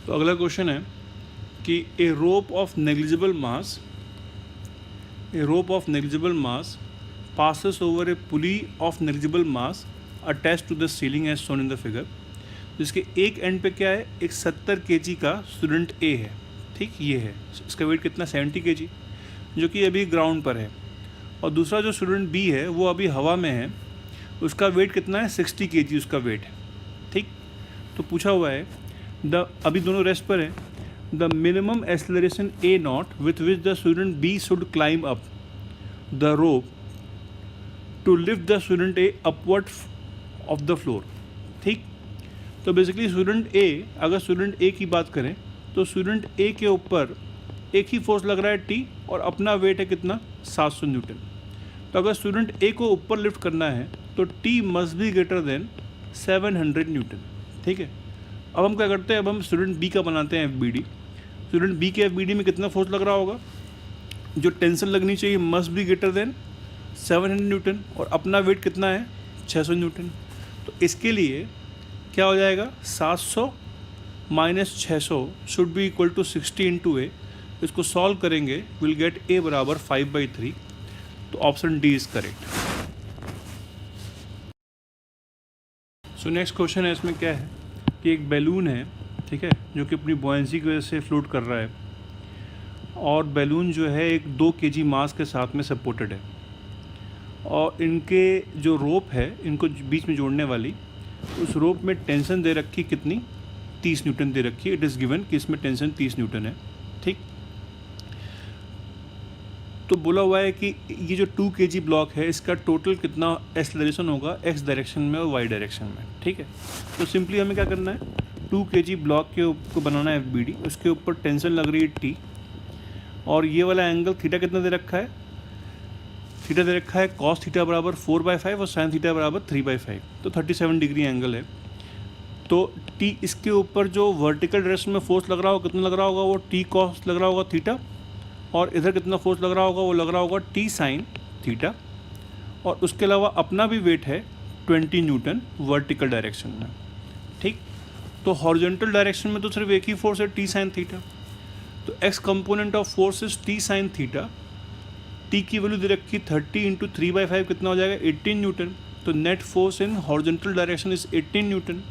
तो अगला क्वेश्चन है कि a rope of negligible mass passes over a pulley of negligible mass attached to the ceiling as shown in the figure, जिसके एक एंड पे क्या है, एक 70 kg का स्टूडेंट ए है, ठीक, ये है, इसका वेट कितना, 70 kg, जो कि अभी ग्राउंड पर है। और दूसरा जो स्टूडेंट बी है वो अभी हवा में है, उसका वेट कितना है, 60 kg उसका वेट है, ठीक। तो पूछा हुआ है अभी दोनों रेस्ट पर है, the minimum acceleration A not with which the student B should climb up the rope to lift the student A upward of the floor, ठीक। तो बेसिकली स्टूडेंट ए, अगर स्टूडेंट ए की बात करें तो स्टूडेंट ए के ऊपर एक ही फोर्स लग रहा है टी, और अपना वेट है कितना, 700 न्यूटन। तो अगर स्टूडेंट ए को ऊपर लिफ्ट करना है तो T must be greater then 700 Newton, ठीक है। अब हम क्या करते हैं, अब हम स्टूडेंट बी का बनाते हैं FBD। स्टूडेंट बी के FBD में कितना फोर्स लग रहा होगा, जो टेंशन लगनी चाहिए must be greater then 700 Newton, और अपना वेट कितना है, 600 न्यूटन। तो इसके लिए क्या हो जाएगा, 700 minus 600 should be equal to 60 into A. इसको सॉल्व करेंगे, विल गेट ए बराबर 5/3। तो option D is correct. So next question है, इसमें क्या है कि एक बैलून है, ठीक है, जो कि अपनी बॉयंसी की वजह से फ्लोट कर रहा है, और बैलून जो है एक 2 kg मास के साथ में सपोर्टेड है, और इनके जो रोप है इनको बीच में जोड़ने वाली, उस रोप में टेंशन दे रखी कितनी, 30 न्यूटन दे रखी है। इट इज़ गिवन कि इसमें टेंशन 30 न्यूटन है, ठीक। तो बोला हुआ है कि ये जो 2 kg ब्लॉक है इसका टोटल कितना एक्सेलरेशन होगा एक्स डायरेक्शन में और वाई डायरेक्शन में, ठीक है। तो सिंपली हमें क्या करना है, 2 kg ब्लॉक को बनाना है FBD, उसके ऊपर टेंशन लग रही है T, और ये वाला एंगल थीटा कितना दे रखा है, थीटा दे रखा है cos थीटा बराबर 4/5 और sin थीटा बराबर 3/5, तो 37 डिग्री एंगल है। तो T इसके ऊपर जो वर्टिकल डायरेक्शन में फोर्स लग रहा होगा कितना लग रहा होगा, वो T cos लग रहा होगा थीटा, और इधर कितना फोर्स लग रहा होगा, वो लग रहा होगा T sin थीटा, और उसके अलावा अपना भी वेट है 20 न्यूटन वर्टिकल डायरेक्शन में, ठीक। तो हॉरिजॉन्टल डायरेक्शन में तो सिर्फ एक ही फोर्स है T sin थीटा, तो x component of force is T sin theta. T की वैल्यू दे रखी 30 × 3/5 कितना हो जाएगा, 18 न्यूटन। तो net force in horizontal direction is 18 Newton,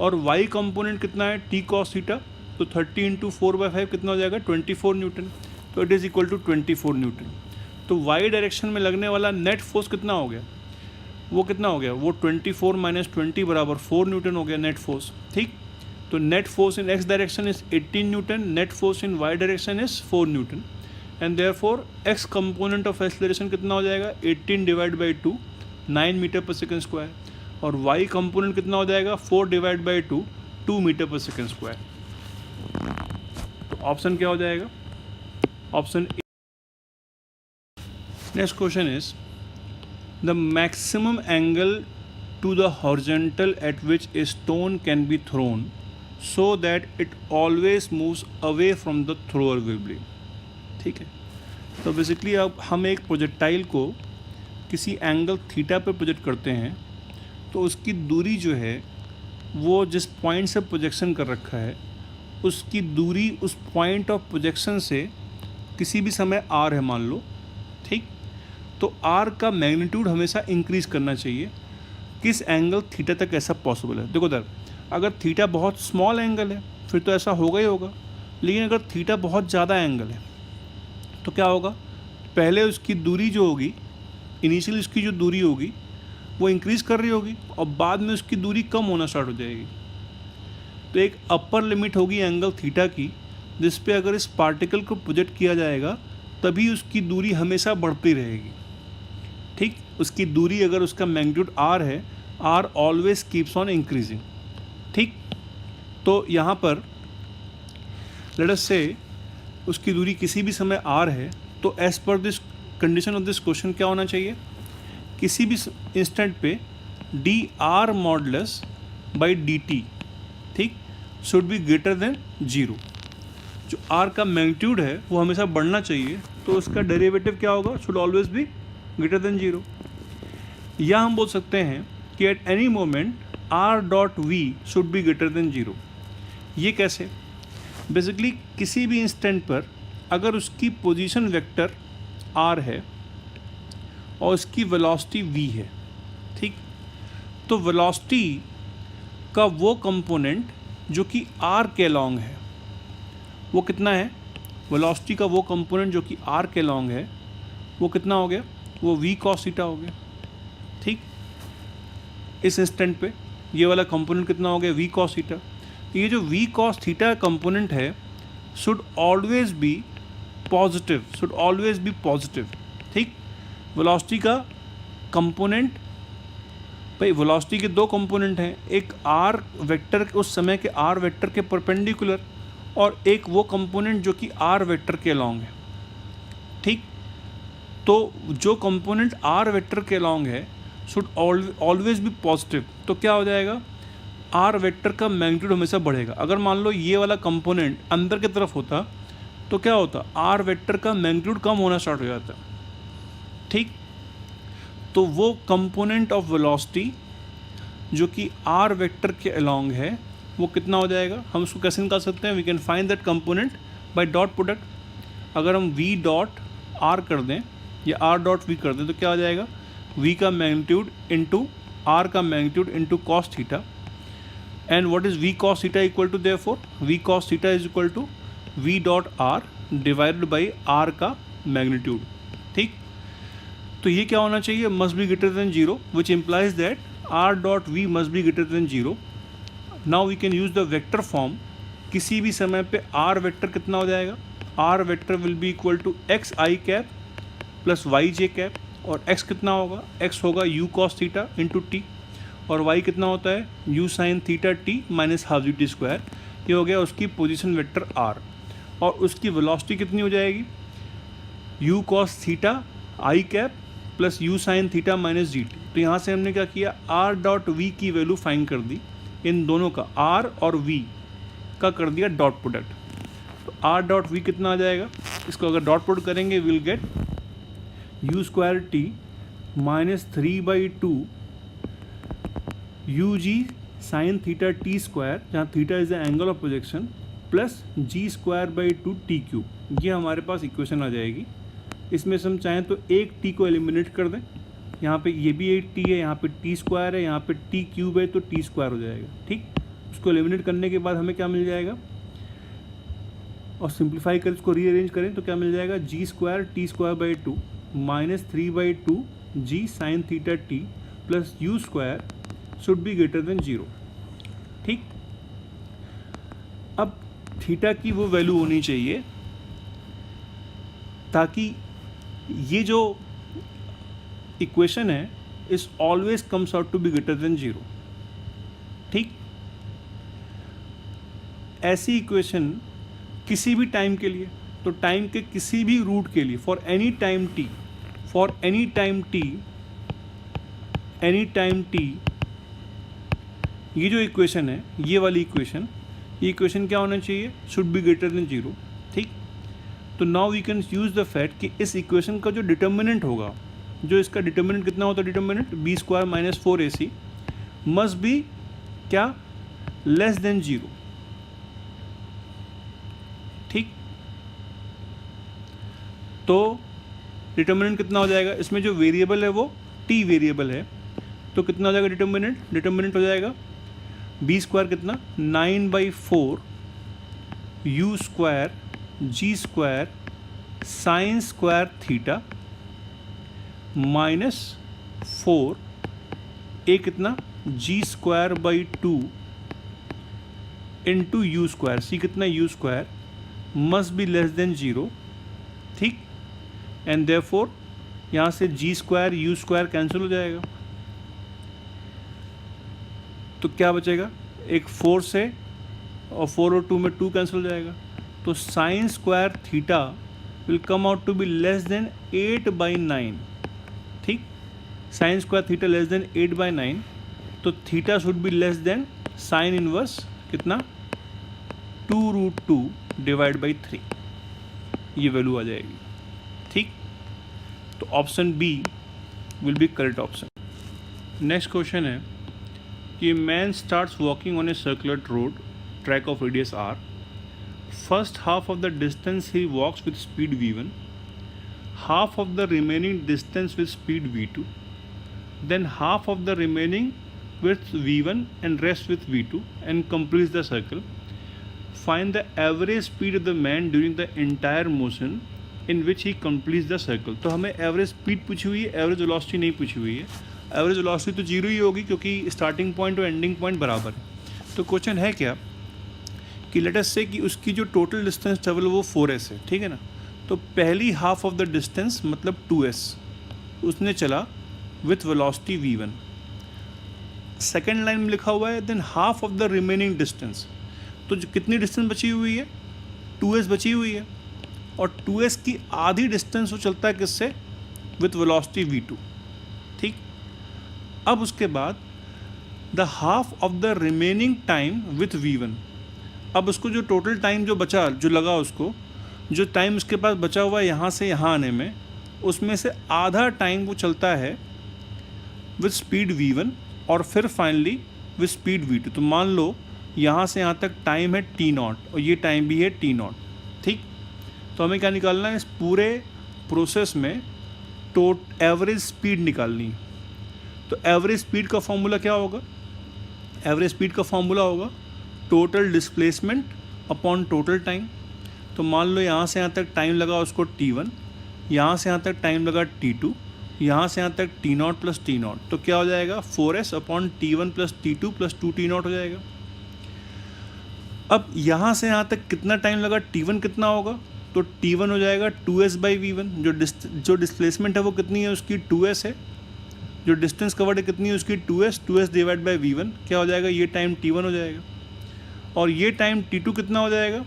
और y कंपोनेंट कितना है T cos थीटा, तो 30 × 4/5 कितना हो जाएगा, 24 न्यूटन। तो it is equal to 24 newton. तो y डायरेक्शन में लगने वाला नेट फोर्स कितना हो गया, वो कितना हो गया, वो 24 - 20 बराबर 4 न्यूटन हो गया नेट फोर्स, ठीक। तो net force in x direction is 18 Newton, net force in y direction is 4 Newton, and therefore x component of acceleration कितना हो जाएगा, 18 / 2 9 मीटर पर सेकंड स्क्वायर, और y कंपोनेंट कितना हो जाएगा, 4 / 2 2 मीटर पर सेकंड स्क्वायर। तो ऑप्शन क्या हो जाएगा, option A. Next question is the maximum angle to the horizontal at which a stone can be thrown so that it always moves away from the thrower will be, ठीक है। तो basically अब हम एक projectile को किसी angle theta पर project करते हैं, तो उसकी दूरी जो है वो जिस पॉइंट से प्रोजेक्शन कर रखा है उसकी दूरी उस पॉइंट ऑफ प्रोजेक्शन से किसी भी समय r है मान लो, ठीक। तो r का मैग्नीट्यूड हमेशा इंक्रीज़ करना चाहिए किस एंगल थीटा तक ऐसा पॉसिबल है। देखो दर, अगर थीटा बहुत स्मॉल एंगल है फिर तो ऐसा होगा ही होगा, लेकिन अगर थीटा बहुत ज़्यादा एंगल है तो क्या होगा, पहले उसकी दूरी जो होगी, इनिशियल उसकी जो दूरी होगी वो इंक्रीज़ कर रही होगी, और बाद में उसकी दूरी कम होना स्टार्ट हो जाएगी। तो एक अपर लिमिट होगी एंगल थीटा की, जिस पे अगर इस पार्टिकल को प्रोजेक्ट किया जाएगा तभी उसकी दूरी हमेशा बढ़ती रहेगी, ठीक। उसकी दूरी अगर उसका मैग्नीट्यूड r है, r always keeps on increasing, ठीक। तो यहाँ पर लेट अस से उसकी दूरी किसी भी समय r है, तो एज पर this condition of this question क्या होना चाहिए, किसी भी इंस्टेंट पे dr मॉडुलस बाई dt, ठीक, शुड बी ग्रेटर देन 0। जो r का मैग्नीट्यूड है वो हमेशा बढ़ना चाहिए, तो उसका डेरिवेटिव क्या होगा, should always be greater than 0। या हम बोल सकते हैं कि at any moment r.v should be greater than 0। ये कैसे, बेसिकली किसी भी इंस्टेंट पर अगर उसकी पोजीशन वेक्टर r है और उसकी वेलोसिटी v है, ठीक, तो वेलोसिटी का वो कंपोनेंट जो कि r के लॉन्ग है वो कितना है, वेलोसिटी का वो कंपोनेंट जो कि r के लॉन्ग है वो कितना हो गया, वो v cos थीटा हो गया, ठीक। इस इंस्टेंट पे ये वाला कंपोनेंट कितना हो गया, v cos थीटा। ये जो v cos थीटा कंपोनेंट है should always be positive, should always be positive, ठीक। वेलोसिटी का कंपोनेंट, भाई वेलोसिटी के दो कंपोनेंट हैं, एक r वेक्टर उस समय के r वेक्टर के परपेंडिकुलर, और एक वो कंपोनेंट जो कि r वेक्टर के अलॉन्ग है, ठीक। तो जो कंपोनेंट r वेक्टर के अलॉन्ग है शुड ऑलवेज बी पॉजिटिव। तो क्या हो जाएगा, r वेक्टर का मैग्नीट्यूड हमेशा बढ़ेगा। अगर मान लो ये वाला कंपोनेंट अंदर की तरफ होता तो क्या होता, r वेक्टर का मैग्नीट्यूड कम होना स्टार्ट हो जाता, ठीक। तो वो कंपोनेंट ऑफ वेलोसिटी जो कि r वेक्टर के अलॉन्ग है वो कितना हो जाएगा, हम उसको कैसे निकाल सकते हैं, we can find that component by dot product. अगर हम v डॉट r कर दें या r डॉट v कर दें तो क्या हो जाएगा, v का मैग्नीट्यूड इंटू आर का magnitude into cos theta, and what is V cos theta equal to, therefore V cos theta is equal to V dot R divided by R का magnitude. ठीक, तो ये क्या होना चाहिए, must be greater than zero, which implies that R dot V must be greater than zero. Now we can use the vector form, किसी भी समय पे आर वेक्टर कितना हो जाएगा, R vector will be equal to X I cap plus Y J cap, और x कितना होगा, x होगा u cos theta into T, और y कितना होता है u sin theta T minus half G T square. ये हो गया उसकी पोजीशन वेक्टर r, और उसकी वेलोसिटी कितनी हो जाएगी, u cos theta i cap plus u sin theta minus G T. तो यहाँ से हमने क्या किया, r डॉट v की वैल्यू फाइंड कर दी, इन दोनों का r और v का कर दिया डॉट प्रोडक्ट। तो r डॉट v कितना आ जाएगा, इसको अगर डॉट प्रोडक्ट करेंगे will get u square T minus 3/2 U G sine theta T square, जहाँ theta is the angle of projection, plus G square by 2 T cube. ये हमारे पास इक्वेशन आ जाएगी। इसमें से हम चाहें तो एक टी को एलिमिनेट कर दें, यहाँ पे ये भी एक टी है, यहाँ पे टी स्क्वायर है, यहाँ पे टी क्यूब है, तो टी स्क्वायर हो जाएगा। ठीक, उसको एलिमिनेट करने के बाद हमें क्या मिल जाएगा, और सिंप्लीफाई कर इसको रीअरेंज करें तो क्या मिल जाएगा, G square T square by 2 minus 3/2 G sine theta T plus U square should be greater than zero. ठीक, अब थीटा की वो वैल्यू होनी चाहिए ताकि ये जो इक्वेशन है is always comes out to be greater than zero. ठीक, ऐसी इक्वेशन किसी भी टाइम के लिए, तो टाइम के किसी भी रूट के लिए, for any time T, for any time T, any time T, ये जो इक्वेशन है, ये वाली इक्वेशन, ये इक्वेशन क्या होना चाहिए, should be greater than zero. ठीक, तो now we can use the fact कि इस इक्वेशन का जो डिटर्मिनेंट होगा, जो इसका डिटर्मिनेंट कितना होता है, determinant B square minus 4ac must be क्या, लेस देन जीरो। ठीक, तो डिटर्मिनेंट कितना हो जाएगा, इसमें जो वेरिएबल है वो टी वेरिएबल है, तो कितना हो जाएगा डिटर्मिनेंट, डिटर्मिनेंट हो जाएगा बी स्क्वायर कितना 9/4 U square G square sine square theta minus 4 A कितना G square by 2 into U square, C कितना U square must be less than zero. ठीक, एंड देयरफॉर यहाँ से G square U square cancel हो जाएगा, तो क्या बचेगा, एक 4 से, और 4 और 2 में 2 कैंसिल हो जाएगा, तो sine square theta will come out to be less than 8/9। ठीक, sine square theta less than 8/9, तो theta should be less than sine inverse कितना 2√2 डिवाइड बाई 3, ये वैल्यू आ जाएगी। ठीक, तो option B will be correct option. Next question है कि man starts walking on a circular road, track of radius r. First half of the distance he walks with speed v1, half of the remaining distance with speed v2, then half of the remaining with v1 and rest with v2, and completes the circle. Find the average speed of the man during the entire motion in which he completes the circle. तो हमें average speed पूछी हुई है, average velocity नहीं पूछी हुई है। Average velocity तो जीरो ही होगी क्योंकि स्टार्टिंग पॉइंट और एंडिंग पॉइंट बराबर है। तो क्वेश्चन है क्या कि लेट अस से कि उसकी जो टोटल डिस्टेंस ट्रेवल वो 4s है, ठीक है ना। तो पहली हाफ ऑफ द डिस्टेंस मतलब 2s उसने चला with velocity v1। Second line में लिखा हुआ है than half of the remaining distance, तो जो कितनी डिस्टेंस बची हुई है 2s बची हुई है, और 2s की आधी डिस्टेंस वो चलता है किससे, विथ वेलोसिटी v2। ठीक, अब उसके बाद the half of the remaining time with v1। अब उसको जो टोटल टाइम जो बचा, जो लगा उसको, जो टाइम उसके पास बचा हुआ है यहाँ से यहाँ आने में, उसमें से आधा टाइम वो चलता है विथ स्पीड v1 और फिर फाइनली विथ स्पीड v2। तो मान लो यहाँ से यहाँ तक टाइम है t0 और ये टाइम भी है t0। ठीक, तो हमें क्या निकालना है, इस पूरे प्रोसेस में एवरेज स्पीड निकालनी है। तो एवरेज स्पीड का फॉर्मूला क्या होगा? एवरेज स्पीड का फॉर्मूला होगा total displacement upon total time. तो मान लो यहाँ से यहाँ तक टाइम लगा उसको t1, यहाँ से यहाँ तक टाइम लगा t2, यहाँ से यहाँ तक t0 प्लस t0, तो क्या हो जाएगा 4s upon t1 plus t2 plus 2t0 हो जाएगा। अब यहाँ से यहाँ तक कितना टाइम लगा, t1 कितना होगा, तो t1 हो जाएगा 2s बाई v1। जो डिस्प्लेसमेंट है वो कितनी है उसकी 2s है, जो डिस्टेंस कवर्ड है कितनी है उसकी 2s डिवाइड बाई v1, क्या हो जाएगा ये टाइम t1 हो जाएगा। और ये टाइम t2 कितना हो जाएगा,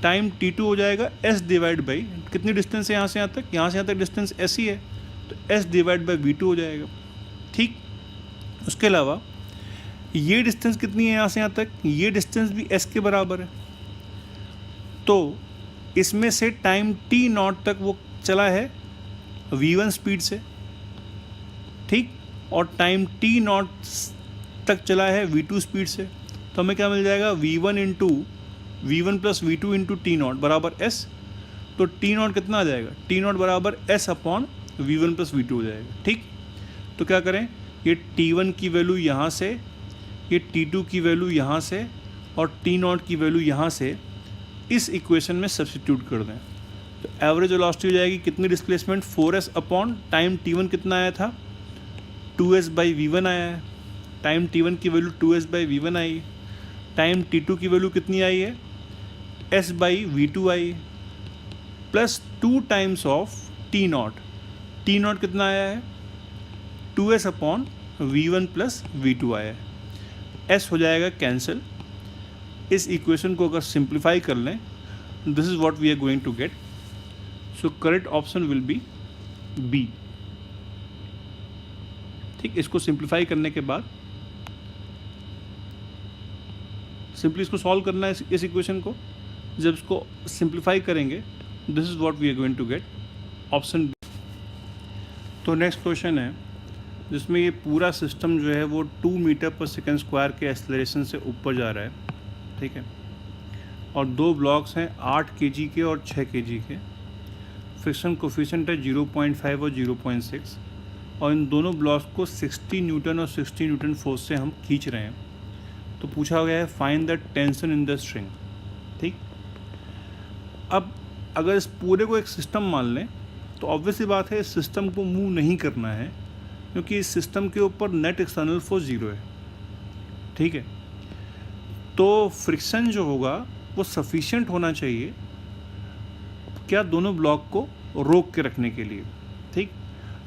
टाइम t2 हो जाएगा s डिवाइड बाई, कितनी डिस्टेंस है यहाँ से यहाँ तक, यहाँ से यहाँ तक डिस्टेंस s ही है, तो s डिवाइड बाई v2 हो जाएगा। ठीक, उसके अलावा ये डिस्टेंस कितनी है यहाँ से यहाँ तक, ये डिस्टेंस भी s के बराबर है। तो इसमें से टाइम t0 तक वो चला है v1 स्पीड से, ठीक, और टाइम t0 तक चला है v2 स्पीड से। तो हमें क्या मिल जाएगा, v1 plus v2 into t0 बराबर s। तो t0 कितना आ जाएगा, t0 बराबर s upon v1 plus v2 हो जाएगा। ठीक, तो क्या करें, ये t1 की वैल्यू यहाँ से, ये t2 की वैल्यू यहाँ से और t0 की वैल्यू यहाँ से इस इक्वेशन में सब्स्टिट्यूट कर दें। तो एवरेज वेलोसिटी हो जाएगी कितनी, displacement 4s upon time t1 कितना आया था 2s बाई v1 आया है, टाइम t1 की वैल्यू 2s बाई v1 आई है, टाइम t2 की वैल्यू कितनी आई है s बाई v2 आई है, plus 2 times of t0, t0 कितना आया है 2s upon v1 plus v2 आया है, s हो जाएगा कैंसिल। इस इक्वेशन को अगर सिंप्लीफाई कर लें, this is what we are going to get. So correct option will be B. ठीक, इसको सिंप्लीफाई करने के बाद सिंपली इसको सॉल्व करना है इस इक्वेशन को। जब इसको सिंप्लीफाई करेंगे, this is what we are going to get, option B. तो नेक्स्ट क्वेश्चन है जिसमें ये पूरा सिस्टम जो है वो 2 मीटर पर सेकेंड स्क्वायर के एक्सेलरेशन से ऊपर जा रहा है, ठीक है, और 2 ब्लॉक्स हैं 8 kg के और 6 kg के। फ्रिक्शन कोफिशिएंट है 0.5 और 0.6, और इन दोनों ब्लॉक्स को 60 न्यूटन और 60 न्यूटन फोर्स से हम खींच रहे हैं। तो पूछा गया है find the tension in the string. ठीक, अब अगर इस पूरे को एक सिस्टम मान लें तो ऑब्वियसली बात है इस सिस्टम को मूव नहीं करना है, क्योंकि इस सिस्टम के ऊपर नेट एक्सटर्नल फोर्स 0 है। ठीक है, तो फ्रिक्शन जो होगा वो सफिशिएंट होना चाहिए क्या दोनों ब्लॉक को रोक के रखने के लिए। ठीक,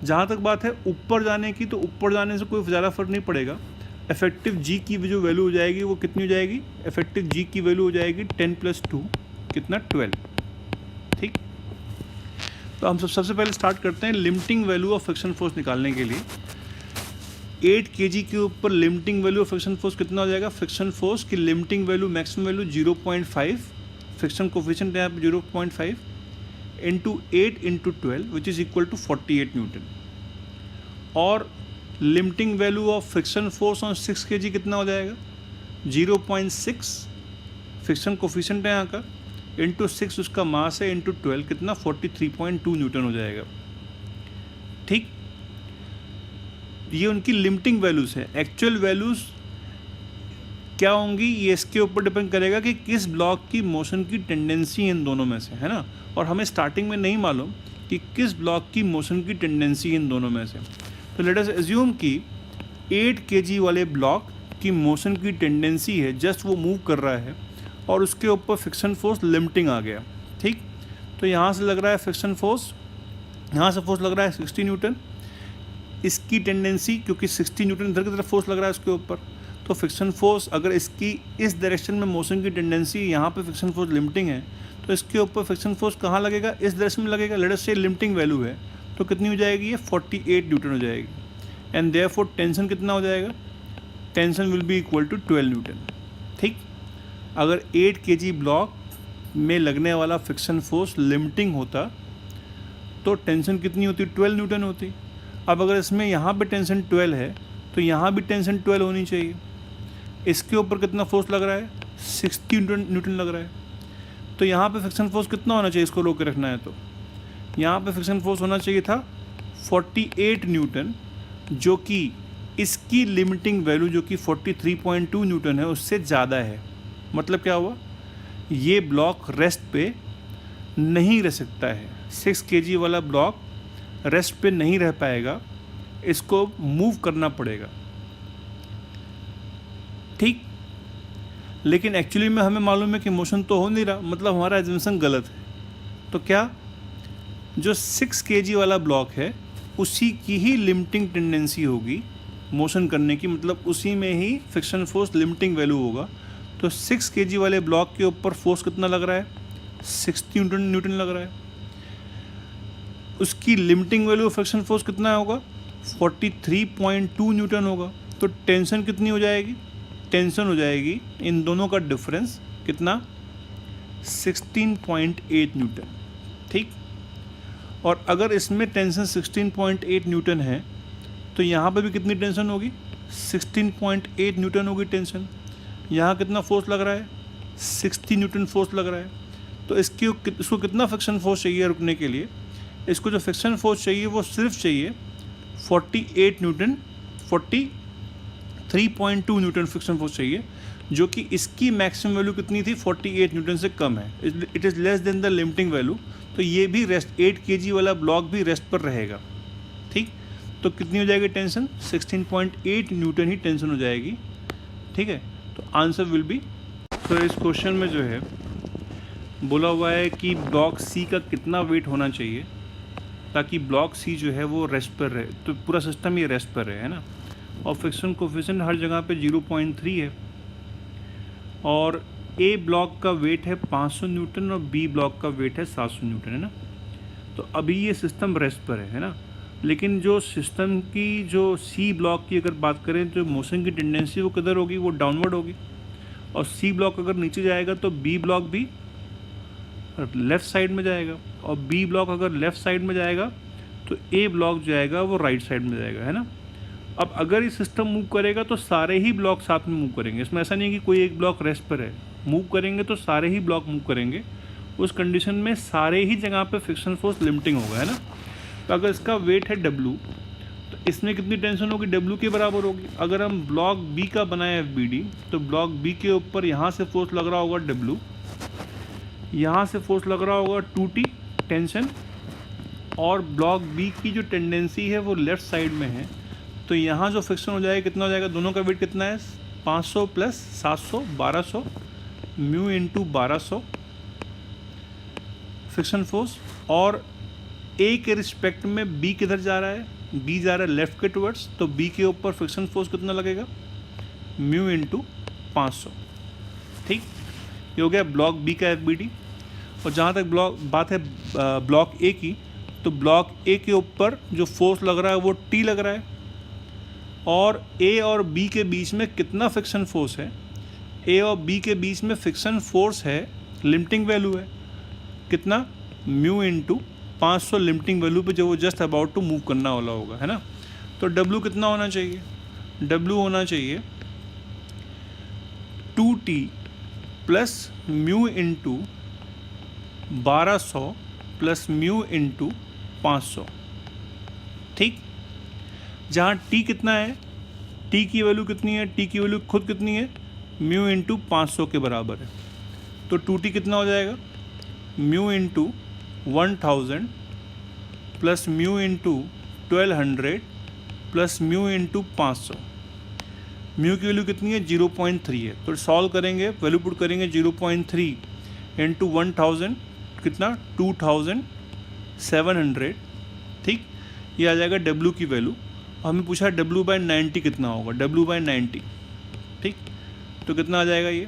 जहाँ तक बात है ऊपर जाने की, तो ऊपर जाने से कोई ज़्यादा फर्क नहीं पड़ेगा। इफेक्टिव जी की जो वैल्यू हो जाएगी वो कितनी हो जाएगी, इफेक्टिव जी की वैल्यू हो जाएगी 10 + 2 कितना 12। ठीक, तो हम सबसे पहले स्टार्ट करते हैं limiting value of friction force निकालने के लिए। 8 kg के ऊपर limiting value of friction force कितना हो जाएगा, फ्रिक्शन फोर्स की limiting value maximum value 0.5, friction coefficient यहाँ पे 0.5 into 8 into 12 which is equal to 48 newton. और limiting value of friction force on 6 kg कितना हो जाएगा 0.6, फ्रिक्शन कोफिशिएंट है यहाँ का, इंटू 6 उसका मास है, इंटू 12 कितना 43.2 न्यूटन हो जाएगा। ठीक, ये उनकी लिमिटिंग वैल्यूज़ है। एक्चुअल वैल्यूज़ क्या होंगी ये इसके ऊपर डिपेंड करेगा कि किस ब्लॉक की मोशन की टेंडेंसी इन दोनों में से है ना, और हमें स्टार्टिंग में नहीं मालूम कि किस ब्लॉक की मोशन की टेंडेंसी इन दोनों में से। तो लेट अस अज्यूम कि 8 kg वाले ब्लॉक की मोशन की टेंडेंसी है, जस्ट वो मूव कर रहा है और उसके ऊपर फ्रिक्शन फोर्स लिमिटिंग आ गया। ठीक, तो यहाँ से लग रहा है फ्रिक्शन फोर्स, यहाँ से फोर्स लग रहा है 60 न्यूटन, इसकी टेंडेंसी क्योंकि 60 न्यूटन इधर की तरफ फोर्स लग रहा है उसके ऊपर, तो फ्रिक्शन फोर्स अगर इसकी इस डायरेक्शन में मोशन की टेंडेंसी, यहाँ पे फ्रिक्शन फोर्स लिमिटिंग है, तो इसके ऊपर फ्रिक्शन फोर्स कहाँ लगेगा, इस डायरेक्शन में लगेगा। लेट अस से लिमिटिंग वैल्यू है तो कितनी हो जाएगी ये 48 न्यूटन हो जाएगी, एंड देयरफॉर टेंशन कितना हो जाएगा, tension will be equal to 12 newton. ठीक, अगर 8 kg ब्लॉक में लगने वाला फ्रिक्शन फोर्स लिमिटिंग होता तो टेंशन कितनी होती, 12 न्यूटन होती। अब अगर इसमें यहाँ पे टेंशन 12 है तो यहाँ भी टेंशन 12 होनी चाहिए। इसके ऊपर कितना फोर्स लग रहा है 60 न्यूटन लग रहा है, तो यहाँ पे फ्रिक्शन फोर्स कितना होना चाहिए इसको रोक के रखना है, तो यहाँ पे फ्रिक्शन फोर्स होना चाहिए था 48 न्यूटन जो कि इसकी लिमिटिंग वैल्यू जो कि 43.2 न्यूटन है उससे ज़्यादा है। मतलब क्या हुआ, ये ब्लॉक रेस्ट पे नहीं रह सकता है। 6 kg वाला ब्लॉक रेस्ट पे नहीं रह पाएगा, इसको मूव करना पड़ेगा, ठीक। लेकिन एक्चुअली में हमें मालूम है कि मोशन तो हो नहीं रहा, मतलब हमारा एजम्पशन गलत है। तो क्या जो 6 kg वाला ब्लॉक है उसी की ही लिमिटिंग टेंडेंसी होगी मोशन करने की, मतलब उसी में ही फ्रिक्शन फोर्स लिमिटिंग वैल्यू होगा। तो 6 kg वाले ब्लॉक के ऊपर फोर्स कितना लग रहा है, 60 न्यूटन लग रहा है। उसकी लिमिटिंग वैल्यू फ्रिक्शन फोर्स कितना होगा, 43.2 न्यूटन होगा। तो टेंशन कितनी हो जाएगी, टेंशन हो जाएगी इन दोनों का डिफरेंस कितना, 16.8 न्यूटन, ठीक। और अगर इसमें टेंशन 16.8 न्यूटन है तो यहाँ पे भी कितनी टेंशन होगी, 16.8 न्यूटन होगी टेंशन। यहाँ कितना फोर्स लग रहा है, 60 न्यूटन फोर्स लग रहा है। तो इसको कितना फ्रिक्शन फोर्स चाहिए रुकने के लिए, इसको जो फ्रिक्शन फोर्स चाहिए वो सिर्फ चाहिए 48 न्यूटन, 43.2 न्यूटन फ्रिक्शन फोर्स चाहिए, जो कि इसकी मैक्सिमम वैल्यू कितनी थी, 48 न्यूटन से कम है। It is less than the limiting value. तो ये भी रेस्ट, 8 kg वाला ब्लॉक भी रेस्ट पर रहेगा, ठीक। तो कितनी हो जाएगी टेंशन, 16.8 न्यूटन ही टेंशन हो जाएगी, ठीक है। तो आंसर विल बी, तो इस क्वेश्चन में जो है बोला हुआ है कि ब्लॉक सी का कितना वेट होना चाहिए ताकि ब्लॉक सी जो है वो रेस्ट पर रहे, तो पूरा सिस्टम ये रेस्ट पर रहे, है ना। और फ्रिक्शन कोफिशिएंट हर जगह पे 0.3 है, और ए ब्लॉक का वेट है 500 न्यूटन और बी ब्लॉक का वेट है 700 न्यूटन, है ना। तो अभी ये सिस्टम रेस्ट पर है ना। लेकिन जो सिस्टम की जो सी ब्लॉक की अगर बात करें तो मोशन की टेंडेंसी वो किधर होगी, वो डाउनवर्ड होगी। और सी ब्लॉक अगर नीचे जाएगा तो बी ब्लॉक भी लेफ़्ट साइड में जाएगा, और बी ब्लॉक अगर लेफ़्ट साइड में जाएगा तो ए ब्लॉक जो आएगा वो राइट साइड में जाएगा, है ना। अब अगर ये सिस्टम मूव करेगा तो सारे ही ब्लॉक साथ में मूव करेंगे। इसमें ऐसा नहीं है कि कोई एक ब्लॉक रेस्ट पर है, मूव करेंगे तो सारे ही ब्लॉक मूव करेंगे। उस कंडीशन में सारे ही जगह पे फ्रिक्शन फोर्स लिमिटिंग होगा, है ना। तो अगर इसका वेट है W, तो इसमें कितनी टेंशन होगी, W के बराबर होगी। अगर हम ब्लॉक B का बनाए FBD, तो ब्लॉक B के ऊपर यहाँ से फोर्स लग रहा होगा W, यहाँ से फोर्स लग रहा होगा 2T टेंशन, और ब्लॉक B की जो टेंडेंसी है वो लेफ़्ट साइड में है। तो यहाँ जो फ्रिक्शन हो जाएगा कितना हो जाएगा, दोनों का वेट कितना है, 500 plus 700, 1200 mu into 1200 friction force. और ए के रिस्पेक्ट में बी किधर जा रहा है, बी जा रहा है लेफ्ट के टुवर्ड्स, तो बी के ऊपर फ्रिक्शन फोर्स कितना लगेगा, म्यू इंटू 500, ठीक। ये हो गया ब्लॉक बी का FBD। और जहाँ तक बात है ब्लॉक ए की, तो ब्लॉक ए के ऊपर जो फोर्स लग रहा है वो T लग रहा है, और ए और बी के बीच में कितना फ्रिक्शन फोर्स है, ए और बी के बीच में फ्रिक्शन फोर्स है, लिमिटिंग वैल्यू है कितना, म्यू इंटू 500 लिमिटिंग वैल्यू पे जो वो जस्ट अबाउट टू मूव करना वाला होगा, है ना। तो W कितना होना चाहिए, W होना चाहिए 2T plus mu into 1200 plus mu into 500, ठीक। जहाँ T कितना है, T की वैल्यू कितनी है, T की वैल्यू खुद कितनी है, म्यू इंटू 500 के बराबर है। तो 2T कितना हो जाएगा, mu into 1000 plus mu into 1200 plus mu into 500। Mu की वैल्यू कितनी है, 0.3 है। तो सॉल्व करेंगे, वैल्यू पुट करेंगे 0.3 इंटू 1000 कितना, 2700, ठीक। ये आ जाएगा W की वैल्यू। हमें पूछा W/90 कितना होगा, W/90, ठीक। तो कितना आ जाएगा ये,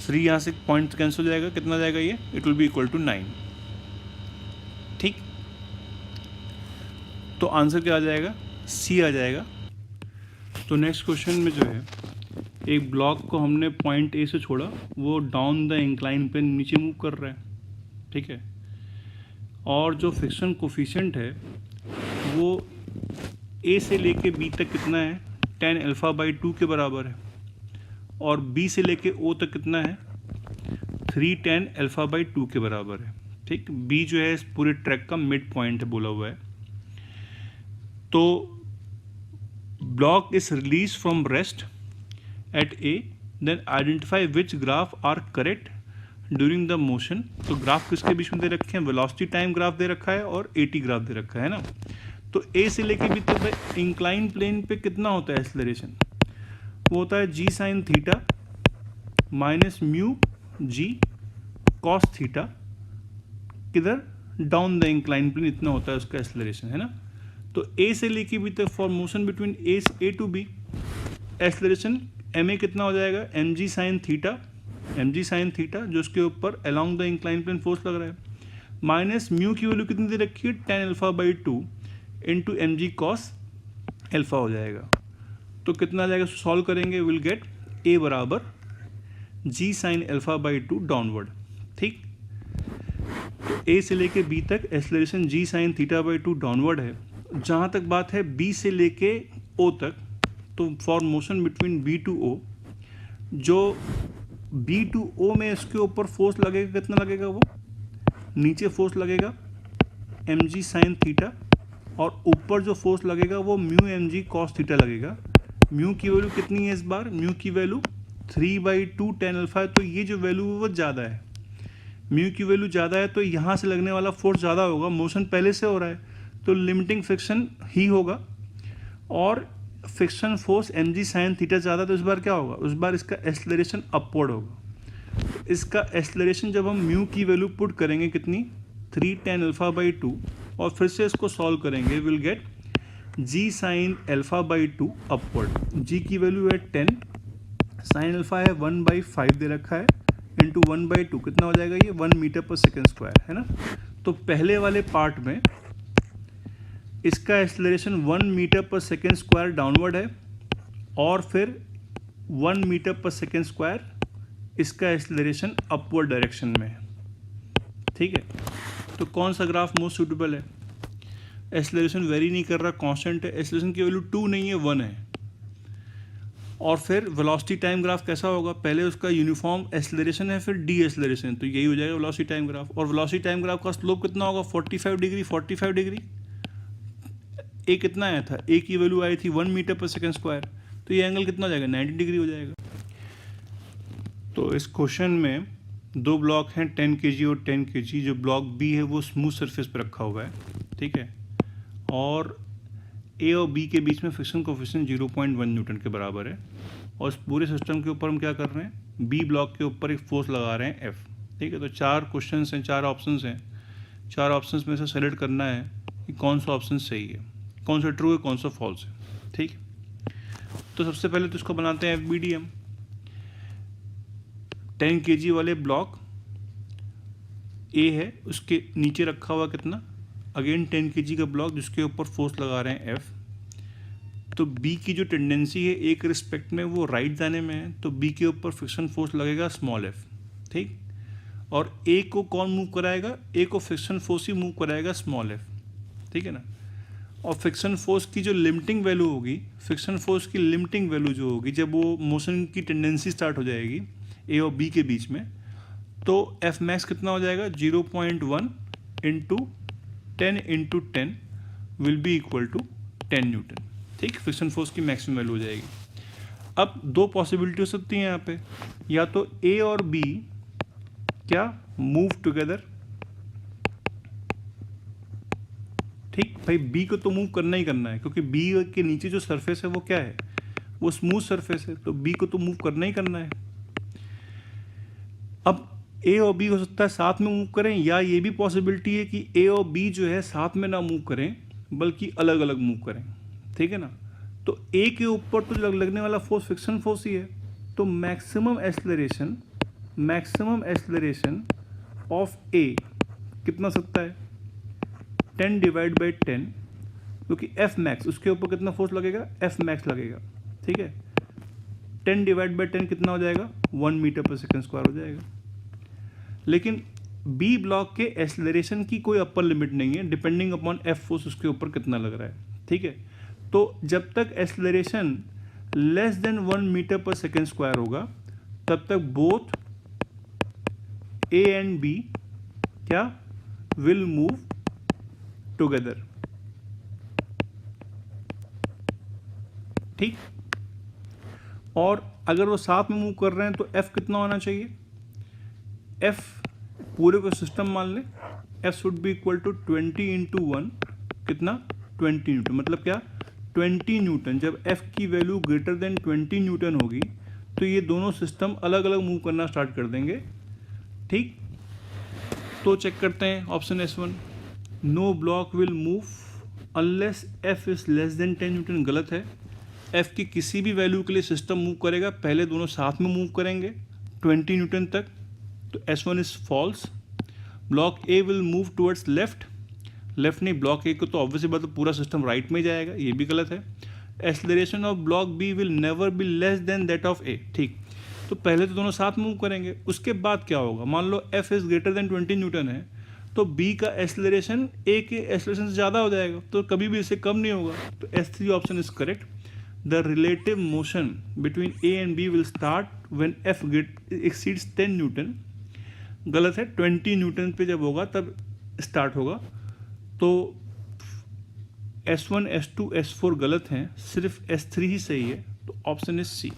3 यहाँ से पॉइंट कैंसिल हो जाएगा, कितना जाएगा ये, it will be equal to 9, ठीक। तो आंसर क्या आ जाएगा, C आ जाएगा। तो नेक्स्ट क्वेश्चन में जो है एक ब्लॉक को हमने पॉइंट A से छोड़ा, वो डाउन द इंक्लाइन पे नीचे मूव कर रहा है, ठीक है। और जो फ्रिक्शन कोफिशिएंट है वो A से लेके B तक कितना है, tan α/2 के बराबर है, और B से लेके O तक कितना है, 3 tan α/2 के बराबर है, ठीक। B जो है इस पूरे ट्रैक का मिड पॉइंट है बोला हुआ है। तो block is release from rest at A, then identify which graph are correct during the motion. तो ग्राफ किसके बीच में दे रखे हैं, वेलोसिटी टाइम ग्राफ दे रखा है और एटी ग्राफ दे रखा है ना। तो ए से लेके भी तक भाई इंक्लाइन प्लेन पे कितना होता है एक्सेलरेशन, वो होता है जी sine theta minus mu G cos theta, किधर डाउन द इंक्लाइन प्लेन इतना होता है उसका एक्सेलरेशन, है ना। तो ए से लेके भी तक for motion between A to B acceleration m a कितना हो जाएगा, एम जी साइन थीटा जो उसके ऊपर along the incline plane force लग रहा है, माइनस म्यू की वैल्यू कितनी दे रखी है, tan alpha by two into m g cos alpha हो जाएगा। तो कितना आ जाएगा, सॉल्व करेंगे विल गेट ए बराबर G sine alpha by two downward. ठीक, तो ए से लेके बी तक acceleration G sine theta by two downward है। जहाँ तक बात है बी से लेके ओ तक, तो for motion between B to O, जो बी टू ओ में इसके ऊपर फोर्स लगेगा कितना लगेगा, वो नीचे फोर्स लगेगा एम जी साइन थीटा और ऊपर जो फोर्स लगेगा वो mu m g cos theta लगेगा। म्यू की वैल्यू कितनी है इस बार, म्यू की वैल्यू 3/2 टेन अल्फा है, तो ये जो वैल्यू है वो ज़्यादा है, म्यू की वैल्यू ज़्यादा है तो यहाँ से लगने वाला फोर्स ज़्यादा होगा, मोशन पहले से हो रहा है तो लिमिटिंग फ्रिक्शन ही होगा, और friction force m g sine theta ज़्यादा, तो इस बार क्या होगा, उस बार इसका एक्सेलरेशन अपवर्ड होगा। तो इसका एक्सेलरेशन जब हम म्यू की वैल्यू पुट करेंगे कितनी, 3 टेन अल्फा बाई टू, और फिर से इसको सॉल्व करेंगे will get G sine alpha by two upward. G की वैल्यू है 10, साइन अल्फा है 1/5 दे रखा है, इंटू 1/2 कितना हो जाएगा, ये 1 मीटर पर सेकेंड स्क्वायर, है ना। तो पहले वाले पार्ट में इसका acceleration 1 metre per second square downward है, और फिर 1 मीटर पर सेकेंड स्क्वायर इसका एक्सेलरेशन अपवर्ड डायरेक्शन में है। ठीक है, तो कौन सा ग्राफ मोस्ट सूटेबल है, एक्सेलरेशन वेरी नहीं कर रहा, कांस्टेंट है, एक्सेलरेशन की वैल्यू 2 नहीं है 1 है, और फिर वेलोसिटी टाइम ग्राफ कैसा होगा, पहले उसका यूनिफॉर्म एक्सेलरेशन है फिर डी एक्सेलरेशन, तो यही हो जाएगा वेलोसिटी टाइम ग्राफ। और वेलोसिटी टाइम ग्राफ का स्लोप कितना होगा, 45 डिग्री। ए कितना आया था, ए की वैल्यू आई थी 1 मीटर पर सेकेंड स्क्वायर, तो ये एंगल कितना हो जाएगा, 90 डिग्री हो जाएगा। तो इस क्वेश्चन में दो ब्लॉक हैं 10 kg और 10 kg, जो ब्लॉक बी है वो स्मूथ सरफेस पर रखा हुआ है, ठीक है, और ए और बी के बीच में फ्रिक्शन कोफिशिएंट 0.1 न्यूटन के बराबर है, और इस पूरे सिस्टम के ऊपर हम क्या कर रहे हैं, बी ब्लॉक के ऊपर एक फोर्स लगा रहे हैं एफ। ठीक है, तो 4 क्वेश्चन हैं, 4 ऑप्शंस हैं, 4 ऑप्शंस में से सेलेक्ट करना है कि कौन सा ऑप्शन सही है, कौन सा ट्रू है, कौन सा फॉल्स है। ठीक, तो सबसे पहले तो इसको बनाते हैं FBDM। 10 kg वाले ब्लॉक ए है, उसके नीचे रखा हुआ कितना, अगेन 10 kg का ब्लॉक जिसके ऊपर फोर्स लगा रहे हैं एफ। तो बी की जो टेंडेंसी है एक रिस्पेक्ट में वो राइट जाने में है, तो बी के ऊपर फ्रिक्शन फोर्स लगेगा स्मॉल एफ। ठीक, और ए को कौन मूव कराएगा, ए को फ्रिक्शन फोर्स ही मूव कराएगा स्मॉल एफ। ठीक है ना, और फ्रिक्शन फोर्स की जो लिमिटिंग वैल्यू होगी, फ्रिक्शन फोर्स की लिमिटिंग वैल्यू जो होगी जब वो मोशन की टेंडेंसी स्टार्ट हो जाएगी ए और बी के बीच में, तो एफ मैक्स कितना हो जाएगा, 0.1 into 10 into 10 will be equal to 10 newton. ठीक, फ्रिक्शन फोर्स की मैक्सिमम वैल्यू हो जाएगी। अब दो पॉसिबिलिटी हो सकती हैं यहाँ पे, या तो ए और बी क्या मूव टुगेदर। ठीक भाई, बी को तो मूव करना ही करना है, क्योंकि बी के नीचे जो सरफेस है वो क्या है, वो स्मूथ सरफेस है, तो बी को तो मूव करना ही करना है। अब ए और बी हो सकता है साथ में मूव करें, या ये भी पॉसिबिलिटी है कि ए और बी जो है साथ में ना मूव करें बल्कि अलग अलग मूव करें। ठीक है ना, तो ए के ऊपर तो लगने वाला फोर्स फ्रिक्शन फोर्स ही है, तो मैक्सिमम एक्सेलरेशन ऑफ ए कितना सकता है, 10 डिवाइड बाई 10, क्योंकि एफ मैक्स उसके ऊपर कितना फोर्स लगेगा, एफ मैक्स लगेगा। ठीक है, 10 डिवाइड बाई 10 कितना हो जाएगा, 1 मीटर पर सेकेंड स्क्वायर हो जाएगा। लेकिन बी ब्लॉक के एक्सेलरेशन की कोई अपर लिमिट नहीं है, डिपेंडिंग अपॉन एफ फोर्स उसके ऊपर कितना लग रहा है। ठीक है, तो जब तक acceleration less than 1 metre per second square होगा तब तक बोथ ए एंड बी क्या विल मूव टुगेदर। ठीक। और अगर वो साथ में मूव कर रहे हैं तो F कितना होना चाहिए, F पूरे को सिस्टम मान लें, F should be equal to 20 into 1 कितना 20 न्यूटन, मतलब क्या 20 न्यूटन। जब F की वैल्यू ग्रेटर देन 20 न्यूटन होगी तो ये दोनों सिस्टम अलग अलग मूव करना स्टार्ट कर देंगे, ठीक। तो चेक करते हैं option S1, no block will move unless F is less than 10 newton, गलत है। F की किसी भी वैल्यू के लिए सिस्टम मूव करेगा, पहले दोनों साथ में मूव करेंगे 20 न्यूटन तक, तो S1 is false. Block A will move towards left, left नहीं, ब्लॉक A को तो ऑब्वियसली बात है पूरा सिस्टम राइट में जाएगा, ये भी गलत है। Acceleration of block B will never be less then that of A, ठीक। तो पहले तो दोनों साथ मूव करेंगे, उसके बाद क्या होगा, मान लो F is greater than 20 Newton है तो B का एक्सेलरेशन A के एक्सेलरेशन से ज़्यादा हो जाएगा, तो कभी भी इससे कम नहीं होगा, तो S3 option is correct. The relative motion between A and B will start when F exceeds 10 newton, गलत है, 20 न्यूटन पे जब होगा तब स्टार्ट होगा। तो S1, S2, S4 गलत हैं, सिर्फ S3 ही सही है, तो ऑप्शन इज C।